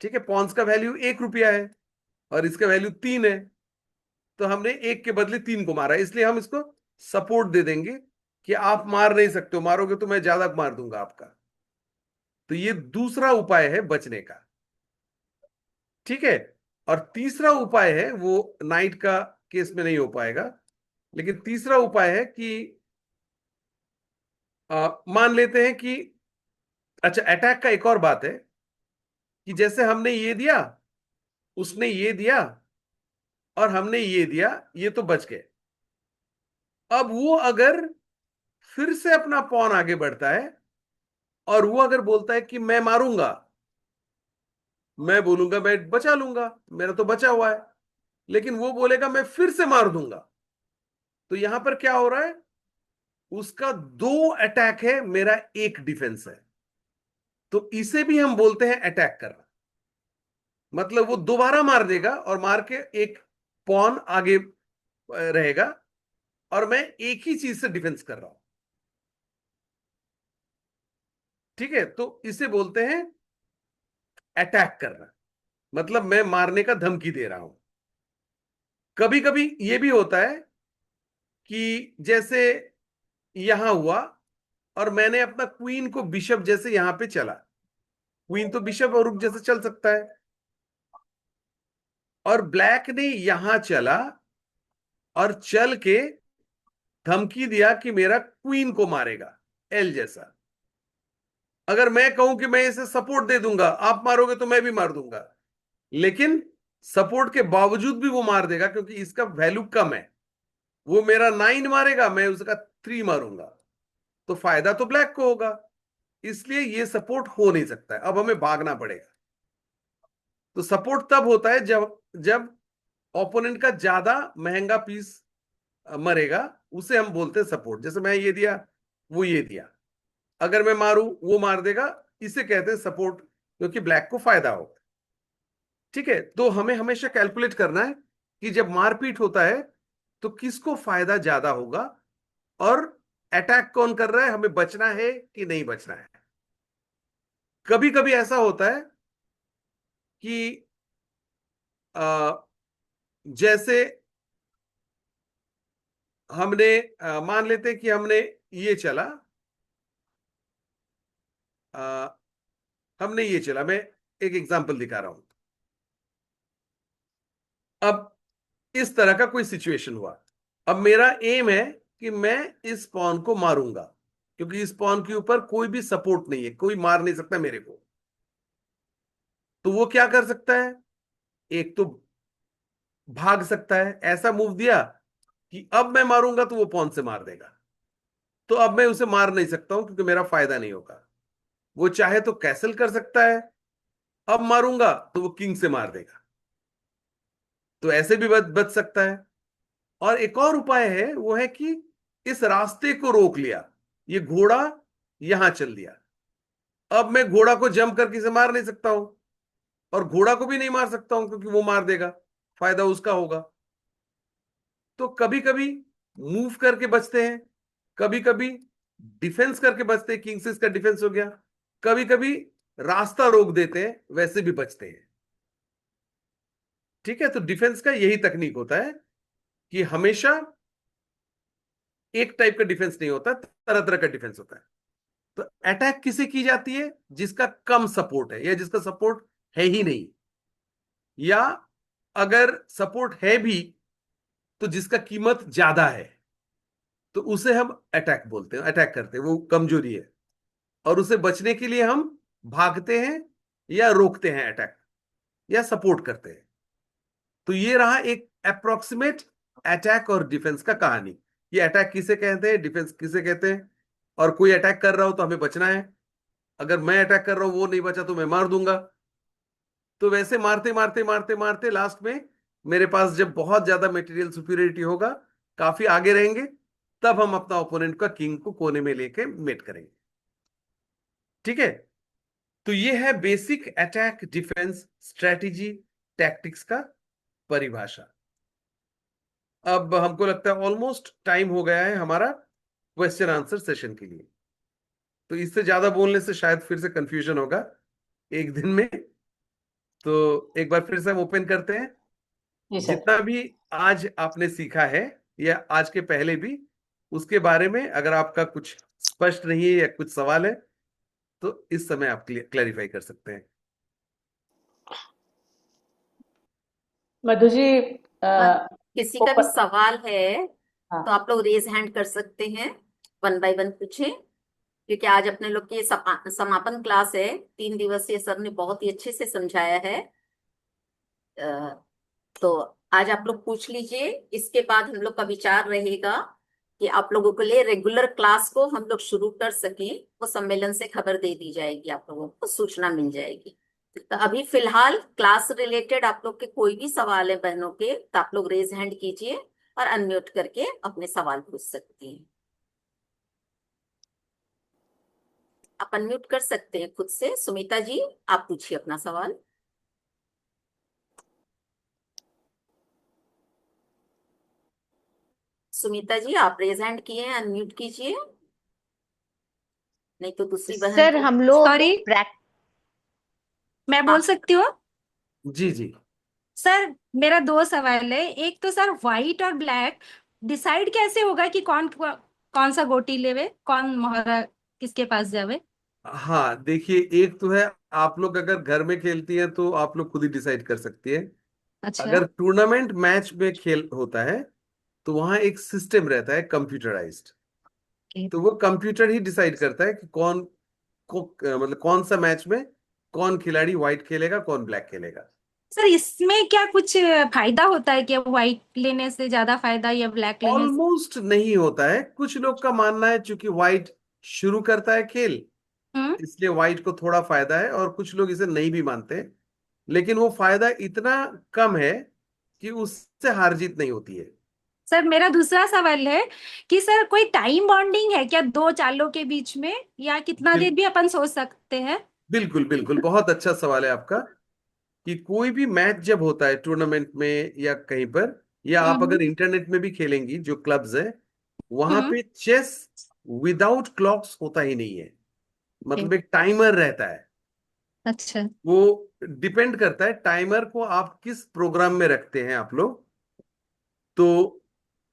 ठीक है, पॉन्स का वैल्यू 1 रुपया है और इसका वैल्यू 3 है, तो हमने एक के बदले 3 को मारा है, इसलिए हम इसको सपोर्ट दे देंगे कि आप मार नहीं सकते हो, मारोगे तो मैं ज्यादा मार दूंगा आपका। तो ये दूसरा उपाय है बचने का। ठीक है, और तीसरा उपाय है, वो नाइट का केस में नहीं हो पाएगा, लेकिन तीसरा उपाय है कि मान लेते हैं कि, अच्छा अटैक का एक और बात है कि जैसे हमने ये दिया, उसने ये दिया और हमने ये दिया, ये तो बच गए। अब वो अगर फिर से अपना पॉन आगे बढ़ता है और वो अगर बोलता है कि मैं मारूंगा, मैं बोलूंगा मैं बचा लूंगा, मेरा तो बचा हुआ है, लेकिन वो बोलेगा मैं फिर से मार दूंगा, तो यहां पर क्या हो रहा है, उसका 2 अटैक है, मेरा एक डिफेंस है। तो इसे भी हम बोलते हैं अटैक करना। मतलब वो दोबारा मार देगा और मार के एक पॉन आगे रहेगा, और मैं एक ही चीज से डिफेंस कर रहा हूं। ठीक है, तो इसे बोलते हैं अटैक करना, मतलब मैं मारने का धमकी दे रहा हूं। कभी कभी यह भी होता है कि जैसे यहां हुआ और मैंने अपना क्वीन को बिशप जैसे यहां पे चला, क्वीन तो बिशप और रुक जैसे चल सकता है, और ब्लैक ने यहां चला और चल के धमकी दिया कि मेरा क्वीन को मारेगा, एल जैसा। अगर मैं कहूं कि मैं इसे सपोर्ट दे दूंगा, आप मारोगे तो मैं भी मार दूंगा, लेकिन सपोर्ट के बावजूद भी वो मार देगा क्योंकि इसका वैल्यू कम है। वो मेरा 9 मारेगा, मैं उसका 3 मारूंगा, तो फायदा तो ब्लैक को होगा। इसलिए ये सपोर्ट हो नहीं सकता है, अब हमें भागना पड़ेगा। तो सपोर्ट तब होता है जब जब ओपोनेंट का ज्यादा महंगा पीस मरेगा, उसे हम बोलते हैं सपोर्ट। जैसे मैं ये दिया, वो ये दिया, अगर मैं मारूं वो मार देगा, इसे कहते हैं सपोर्ट, क्योंकि ब्लैक को फायदा होगा। ठीक है, तो हमें हमेशा कैलकुलेट करना है कि जब मारपीट होता है तो किसको फायदा ज्यादा होगा, और अटैक कौन कर रहा है, हमें बचना है कि नहीं बचना है। कभी कभी ऐसा होता है कि आ, जैसे हमने मान लेते हैं कि हमने ये चला, आ, हमने ये चला, मैं एक एग्जांपल दिखा रहा हूं। अब इस तरह का कोई सिचुएशन हुआ। अब मेरा एम है कि मैं इस पॉन को मारूंगा, क्योंकि इस पॉन के ऊपर कोई भी सपोर्ट नहीं है, कोई मार नहीं सकता मेरे को। तो वो क्या कर सकता है? एक तो भाग सकता है, ऐसा मूव दिया कि अब मैं मारूंगा तो वो पॉन से मार देगा। तो अब मैं उसे मार नहीं सकता हूं क्योंकि मेरा फायदा नहीं होगा। वो चाहे तो कैसल कर सकता है, अब मारूंगा तो वो किंग से मार देगा, तो ऐसे भी बच बच सकता है। और एक और उपाय है, वो है कि इस रास्ते को रोक लिया, ये घोड़ा यहां चल दिया। अब मैं घोड़ा को जंप करके इसे मार नहीं सकता हूं, और घोड़ा को भी नहीं मार सकता हूं क्योंकि वो मार देगा, फायदा उसका होगा। तो कभी कभी मूव करके बचते हैं, कभी कभी डिफेंस करके बचते हैं, किंग से इसका डिफेंस हो गया। कभी कभी रास्ता रोक देते हैं, वैसे भी बचते हैं। ठीक है, तो डिफेंस का यही तकनीक होता है कि हमेशा एक टाइप का डिफेंस नहीं होता, तरह तरह का डिफेंस होता है। तो अटैक किसे की जाती है? जिसका कम सपोर्ट है या जिसका सपोर्ट है ही नहीं, या अगर सपोर्ट है भी तो जिसका कीमत ज्यादा है, तो उसे हम अटैक बोलते हैं, अटैक करते हैं, वो कमजोरी है। और उसे बचने के लिए हम भागते हैं या रोकते हैं अटैक, या सपोर्ट करते हैं। तो ये रहा एक अप्रोक्सीमेट अटैक और डिफेंस का कहानी। ये अटैक किसे कहते हैं, डिफेंस किसे कहते हैं। और कोई अटैक कर रहा हो तो हमें बचना है, अगर मैं अटैक कर रहा हूं वो नहीं बचा तो मैं मार दूंगा। तो वैसे मारते मारते मारते मारते लास्ट में मेरे पास जब बहुत ज्यादा मटेरियल सुपीरियरिटी होगा, काफी आगे रहेंगे, तब हम अपना ओपोनेंट का किंग को कोने में लेके मेट करेंगे। ठीक है, तो ये है basic attack defence strategy tactics का परिभाषा। अब हमको लगता है ऑलमोस्ट टाइम हो गया है हमारा क्वेश्चन आंसर सेशन के लिए। तो इससे ज्यादा बोलने से शायद फिर से कंफ्यूजन होगा एक दिन में। तो एक बार फिर से हम ओपन करते हैं। जी सर। जितना भी आज आपने सीखा है या आज के पहले भी, उसके बारे में अगर आपका कुछ स्पष्ट नहीं है या कुछ सवाल है तो इस समय आप क्लैरिफाई कर सकते हैं। मधु जी, और किसी का भी ओपन। सवाल है तो हाँ। आप लोग रेज हैंड कर सकते हैं, वन बाय वन पूछें। क्योंकि आज अपने लोग की समापन क्लास है, 3 दिवसीय, सर ने बहुत ही अच्छे से समझाया है। अ, तो आज आप लोग पूछ लीजिए। इसके बाद हम लोग का विचार रहेगा कि आप लोगों के लिए रेगुलर क्लास को हम लोग शुरू कर सकें। वो सम्मेलन से खबर दे दी जाएगी, आप लोगों को सूचना मिल जाएगी। तो अभी फिलहाल क्लास रिलेटेड आप लोग के कोई भी सवाल है बहनों के, तो आप लोग रेज हैंड कीजिए और अनम्यूट करके अपने सवाल पूछ सकती हैं। आप अनम्यूट कर सकते हैं खुद से। सुमिता जी, आप पूछिए अपना सवाल। सुमिता जी, आप रेज हैंड किए हैं, अनम्यूट कीजिए, नहीं तो दूसरी बहन सर को। हम लोग सॉरी, मैं बोल हाँ, सकती हूँ? जी जी। सर मेरा दो सवाल है। एक तो सर, व्हाइट और ब्लैक डिसाइड कैसे होगा कि कौन कौन सा गोटी लेवे, कौन मोहरा किसके पास जावे? हाँ देखिए, एक तो है, आप लोग अगर घर में खेलती हैं तो आप लोग खुद ही डिसाइड कर सकती है। अच्छा। अगर टूर्नामेंट मैच में खेल होता है तो वहां एक सिस्टम रहता है कंप्यूटराइज्ड। ओके। तो वो कंप्यूटर ही डिसाइड करता है कि मतलब कौन सा मैच में कौन खिलाड़ी व्हाइट खेलेगा, कौन ब्लैक खेलेगा। सर इसमें क्या कुछ फायदा होता है क्या, व्हाइट लेने से ज्यादा फायदा या ब्लैक लेने से? ऑलमोस्ट नहीं होता है। कुछ लोग का मानना है चूंकि व्हाइट शुरू करता है खेल, हम्म। इसलिए व्हाइट को थोड़ा फायदा है, और कुछ लोग इसे नहीं भी मानते। लेकिन वो फायदा इतना कम है कि उससे हार जीत नहीं होती है। सर मेरा दूसरा सवाल है कि सर कोई टाइम बॉन्डिंग है क्या दो चालों के बीच में, या कितना बिल, देर भी अपन सोच सकते हैं? बिल्कुल बिल्कुल, बहुत अच्छा सवाल है आपका। कि कोई भी मैच जब होता है टूर्नामेंट में या कहीं पर, या आप हम्म। अगर इंटरनेट में भी खेलेंगी जो क्लब्स है, वहां हम्म। पे चेस विदाउट क्लॉक्स होता ही नहीं है। ओके। मतलब एक टाइमर रहता है। अच्छा। वो डिपेंड करता है टाइमर को आप किस प्रोग्राम में रखते हैं आप लोग। तो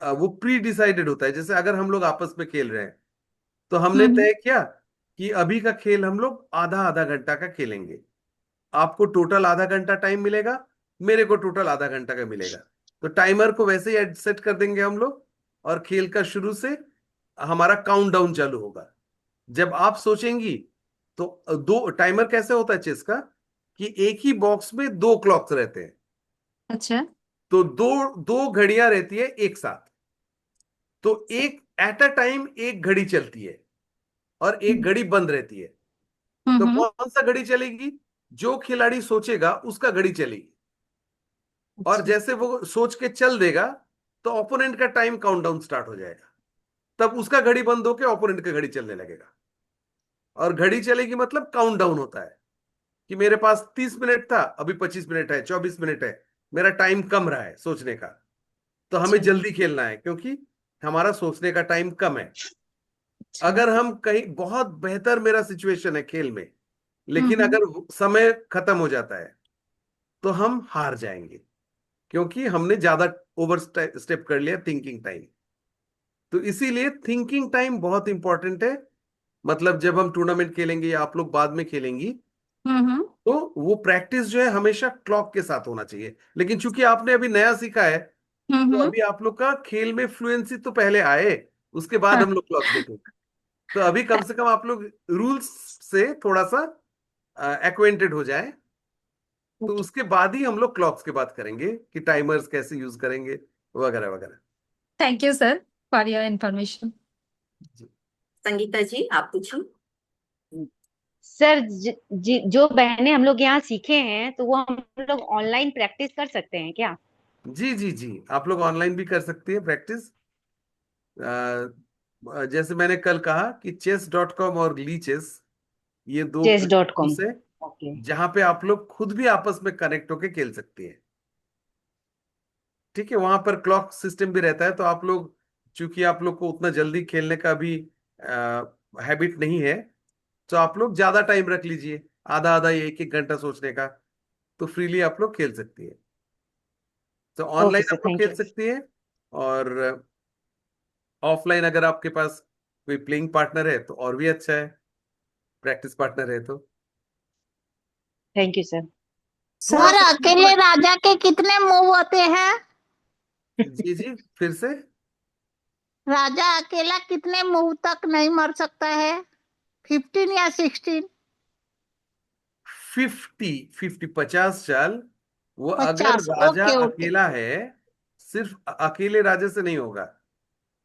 वो प्री डिसाइडेड होता है। जैसे अगर हम लोग आपस में खेल रहे हैं तो हमने हम्म। तय किया कि अभी का खेल हम लोग आधा आधा घंटा का खेलेंगे। आपको टोटल आधा घंटा टाइम मिलेगा, मेरे को टोटल आधा घंटा का मिलेगा। तो टाइमर को वैसे ही सेट कर देंगे हम लोग, और खेल का शुरू से हमारा काउंटडाउन चालू होगा। जब आप सोचेंगी तो दो टाइमर कैसे होता है चेस का, कि एक ही बॉक्स में दो क्लॉक्स रहते हैं, अच्छा। तो दो दो घड़ियां रहती है एक साथ। तो एक एट अ टाइम एक घड़ी चलती है और एक घड़ी बंद रहती है। तो हम्म। कौन सा घड़ी चलेगी? जो खिलाड़ी सोचेगा उसका घड़ी चलेगी, और अच्छा। जैसे वो सोच के चल देगा तो ओपोनेंट का टाइम काउंटडाउन स्टार्ट हो जाएगा। तब उसका घड़ी बंद होकर ओपोनेंट का घड़ी चलने लगेगा। और घड़ी चलेगी मतलब काउंटडाउन होता है कि मेरे पास 30 मिनट था, अभी 25 मिनट है, 24 मिनट है, मेरा टाइम कम रहा है सोचने का। तो हमें अच्छा। जल्दी खेलना है क्योंकि हमारा सोचने का टाइम कम है। अच्छा। अगर हम कहीं बहुत बेहतर मेरा सिचुएशन है खेल में, लेकिन हम्म। अगर समय खत्म हो जाता है तो हम हार जाएंगे, क्योंकि हमने ज्यादा ओवर स्टेप कर लिया थिंकिंग टाइम। तो इसीलिए थिंकिंग टाइम बहुत इंपॉर्टेंट है। मतलब जब हम टूर्नामेंट खेलेंगे या आप लोग बाद में खेलेंगी, हम्म। तो वो प्रैक्टिस जो है हमेशा क्लॉक के साथ होना चाहिए। लेकिन चूंकि आपने अभी नया सीखा है, तो हम्म। अभी आप लोग का खेल में फ्लुएंसी तो पहले आए, उसके बाद हम हाँ। लोग क्लॉक देखेंगे। तो अभी कम से कम आप लोग रूल्स से थोड़ा सा एक्वेंटेड हो जाए, तो उसके बाद ही हम लोग क्लॉक्स की बात करेंगे कि टाइमर्स कैसे यूज करेंगे, वगैरह वगैरह। Thank you sir for your information. जी संगीता जी आप पूछिए। सर जो बहनें हम लोग यहाँ सीखे हैं तो वो हम लोग ऑनलाइन प्रैक्टिस कर सकते हैं क्या? जी जी जी, आप लोग ऑनलाइन भी कर सकती है प्रैक्टिस। जैसे मैंने कल कहा कि chess.com और ली चेस, ये दो chess.com। प्लेटफॉर्म्स है ओके। जहां पे आप लोग खुद भी आपस में कनेक्ट होके खेल सकती है। ठीक है, वहां पर क्लॉक सिस्टम भी रहता है, तो आप लोग, चूंकि आप लोग को उतना जल्दी खेलने का भी हैबिट नहीं है, तो आप लोग ज्यादा टाइम रख लीजिए, आधा आधा या एक एक घंटा सोचने का, तो फ्रीली आप लोग खेल सकती है। तो ओके ऑनलाइन सर, आप लोग थैंक खेल यू। सकती है, और ऑफलाइन अगर आपके पास कोई प्लेइंग पार्टनर है तो और भी अच्छा है, प्रैक्टिस पार्टनर है तो। Thank you sir. थोड़ा सर सा अकेले राजा के कितने मूव होते हैं? जी जी, फिर से। राजा अकेला कितने मूव तक नहीं मर सकता है? 15 या 16? 50 चाल। वो अगर 50? राजा ओके ओके। अकेला है, सिर्फ अकेले राजा से नहीं होगा।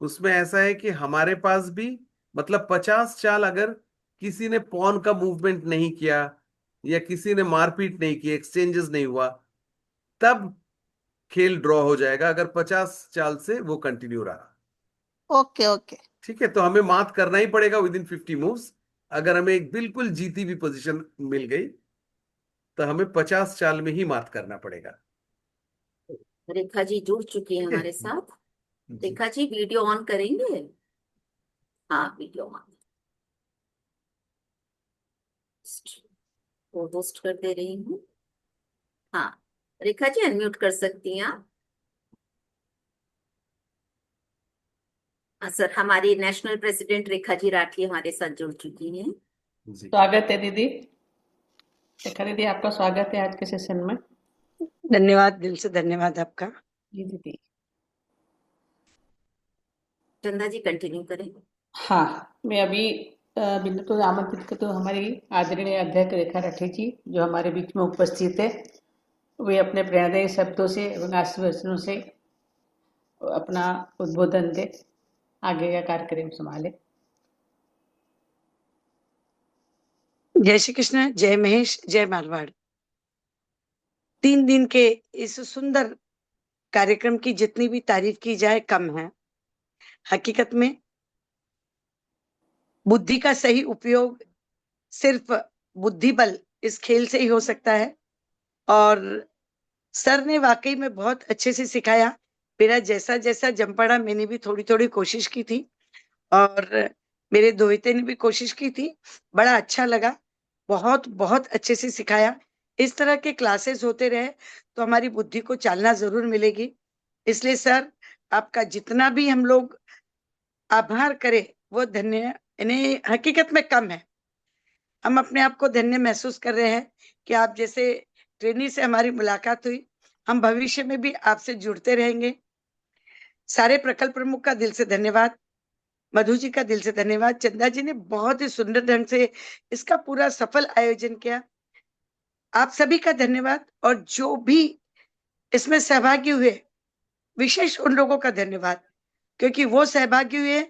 उसमें ऐसा है कि हमारे पास भी, मतलब 50 चाल अगर किसी ने पॉन का मूवमेंट नहीं किया, या किसी ने मारपीट नहीं की, एक्सचेंजेस नहीं हुआ, तब खेल ड्रॉ हो जाएगा, अगर 50 चाल से वो कंटिन्यू रहा। Okay okay. ठीक है, तो हमें मात करना ही पड़ेगा विद इन 50 मूव्स। अगर हमें एक बिल्कुल जीती हुई पोजीशन मिल गई, तो हमें 50 चाल में ही मात करना पड़ेगा। रेखा जी जुड़ चुकी है ठीक है हमारे साथ। जी। रेखा जी वीडियो ऑन करेंगे? हाँ वीडियो ऑन। वो होस्ट कर दे रही हूँ। हाँ रेखा जी अनम्यूट कर सकती हैं आप। सर हमारी नेशनल प्रेसिडेंट रेखा जी राठी हमारे साथ जुड़ चुकी हैं। जी स्वागत है दीदी। रेखा दीदी, आपका स्वागत है आज के सेशन में। धन्यवाद, दिल से धन्यवाद आपका। जी दीदी। चंदा जी कंटिन्यू करें। हाँ, मैं अभी बिंदु तो आमंत्रित करती हूँ हमारी आदरणीय अध्यक्ष रेखा राठी जी, जो हमारे बीच में उपस्थित है। वे अपने प्रेरणादायी शब्दों से एवं आशीर्वचनों से अपना उद्बोधन दे, आगे का कार्यक्रम संभाले। जय श्री कृष्ण, जय महेश, जय मारवाड़। 3 दिन के इस सुंदर कार्यक्रम की जितनी भी तारीफ की जाए कम है। हकीकत में बुद्धि का सही उपयोग सिर्फ बुद्धि बल इस खेल से ही हो सकता है, और सर ने वाकई में बहुत अच्छे से सिखाया। मेरा जैसा जैसा जम पड़ा, मैंने भी थोड़ी थोड़ी कोशिश की थी, और मेरे दोहिते ने भी कोशिश की थी। बड़ा अच्छा लगा, बहुत बहुत अच्छे से सिखाया। इस तरह के क्लासेस होते रहे तो हमारी बुद्धि को चालना जरूर मिलेगी। इसलिए सर, आपका जितना भी हम लोग आभार करें वो धन्य, यानी हकीकत में कम है। हम अपने आप को धन्य महसूस कर रहे हैं कि आप जैसे ट्रेनी से हमारी मुलाकात हुई, हम भविष्य में भी आपसे जुड़ते रहेंगे। सारे प्रकल्प प्रमुख का दिल से धन्यवाद, मधु जी का दिल से धन्यवाद, चंदा जी ने बहुत ही सुंदर ढंग से इसका पूरा सफल आयोजन किया। आप सभी का धन्यवाद, और जो भी इसमें सहभागी हुए विशेष उन लोगों का धन्यवाद, क्योंकि वो सहभागी हुए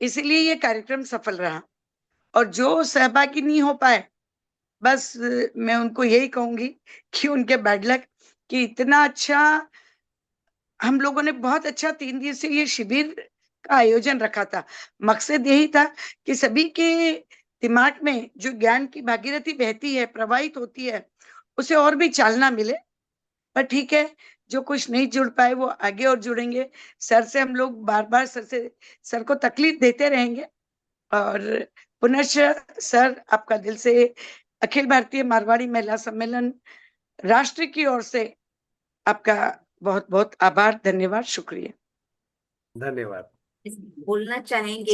इसीलिए ये कार्यक्रम सफल रहा। और जो सहभागी नहीं हो पाए, बस मैं उनको यही कहूंगी कि उनके बैड लक, कि इतना अच्छा हम लोगों ने बहुत अच्छा 3 दिवसीय ये शिविर का आयोजन रखा था। मकसद यही था कि सभी के दिमाग में जो ज्ञान की भागीरथी बहती है, प्रवाहित होती है, उसे और भी चालना मिले। पर ठीक है, जो कुछ नहीं जुड़ पाए वो आगे और जुड़ेंगे। सर से हम लोग बार बार सर को तकलीफ देते रहेंगे। और पुनश्च सर, आपका दिल से अखिल भारतीय मारवाड़ी महिला सम्मेलन राष्ट्र की ओर से आपका बहुत बहुत आभार, धन्यवाद, शुक्रिया। धन्यवाद। बोलना चाहेंगे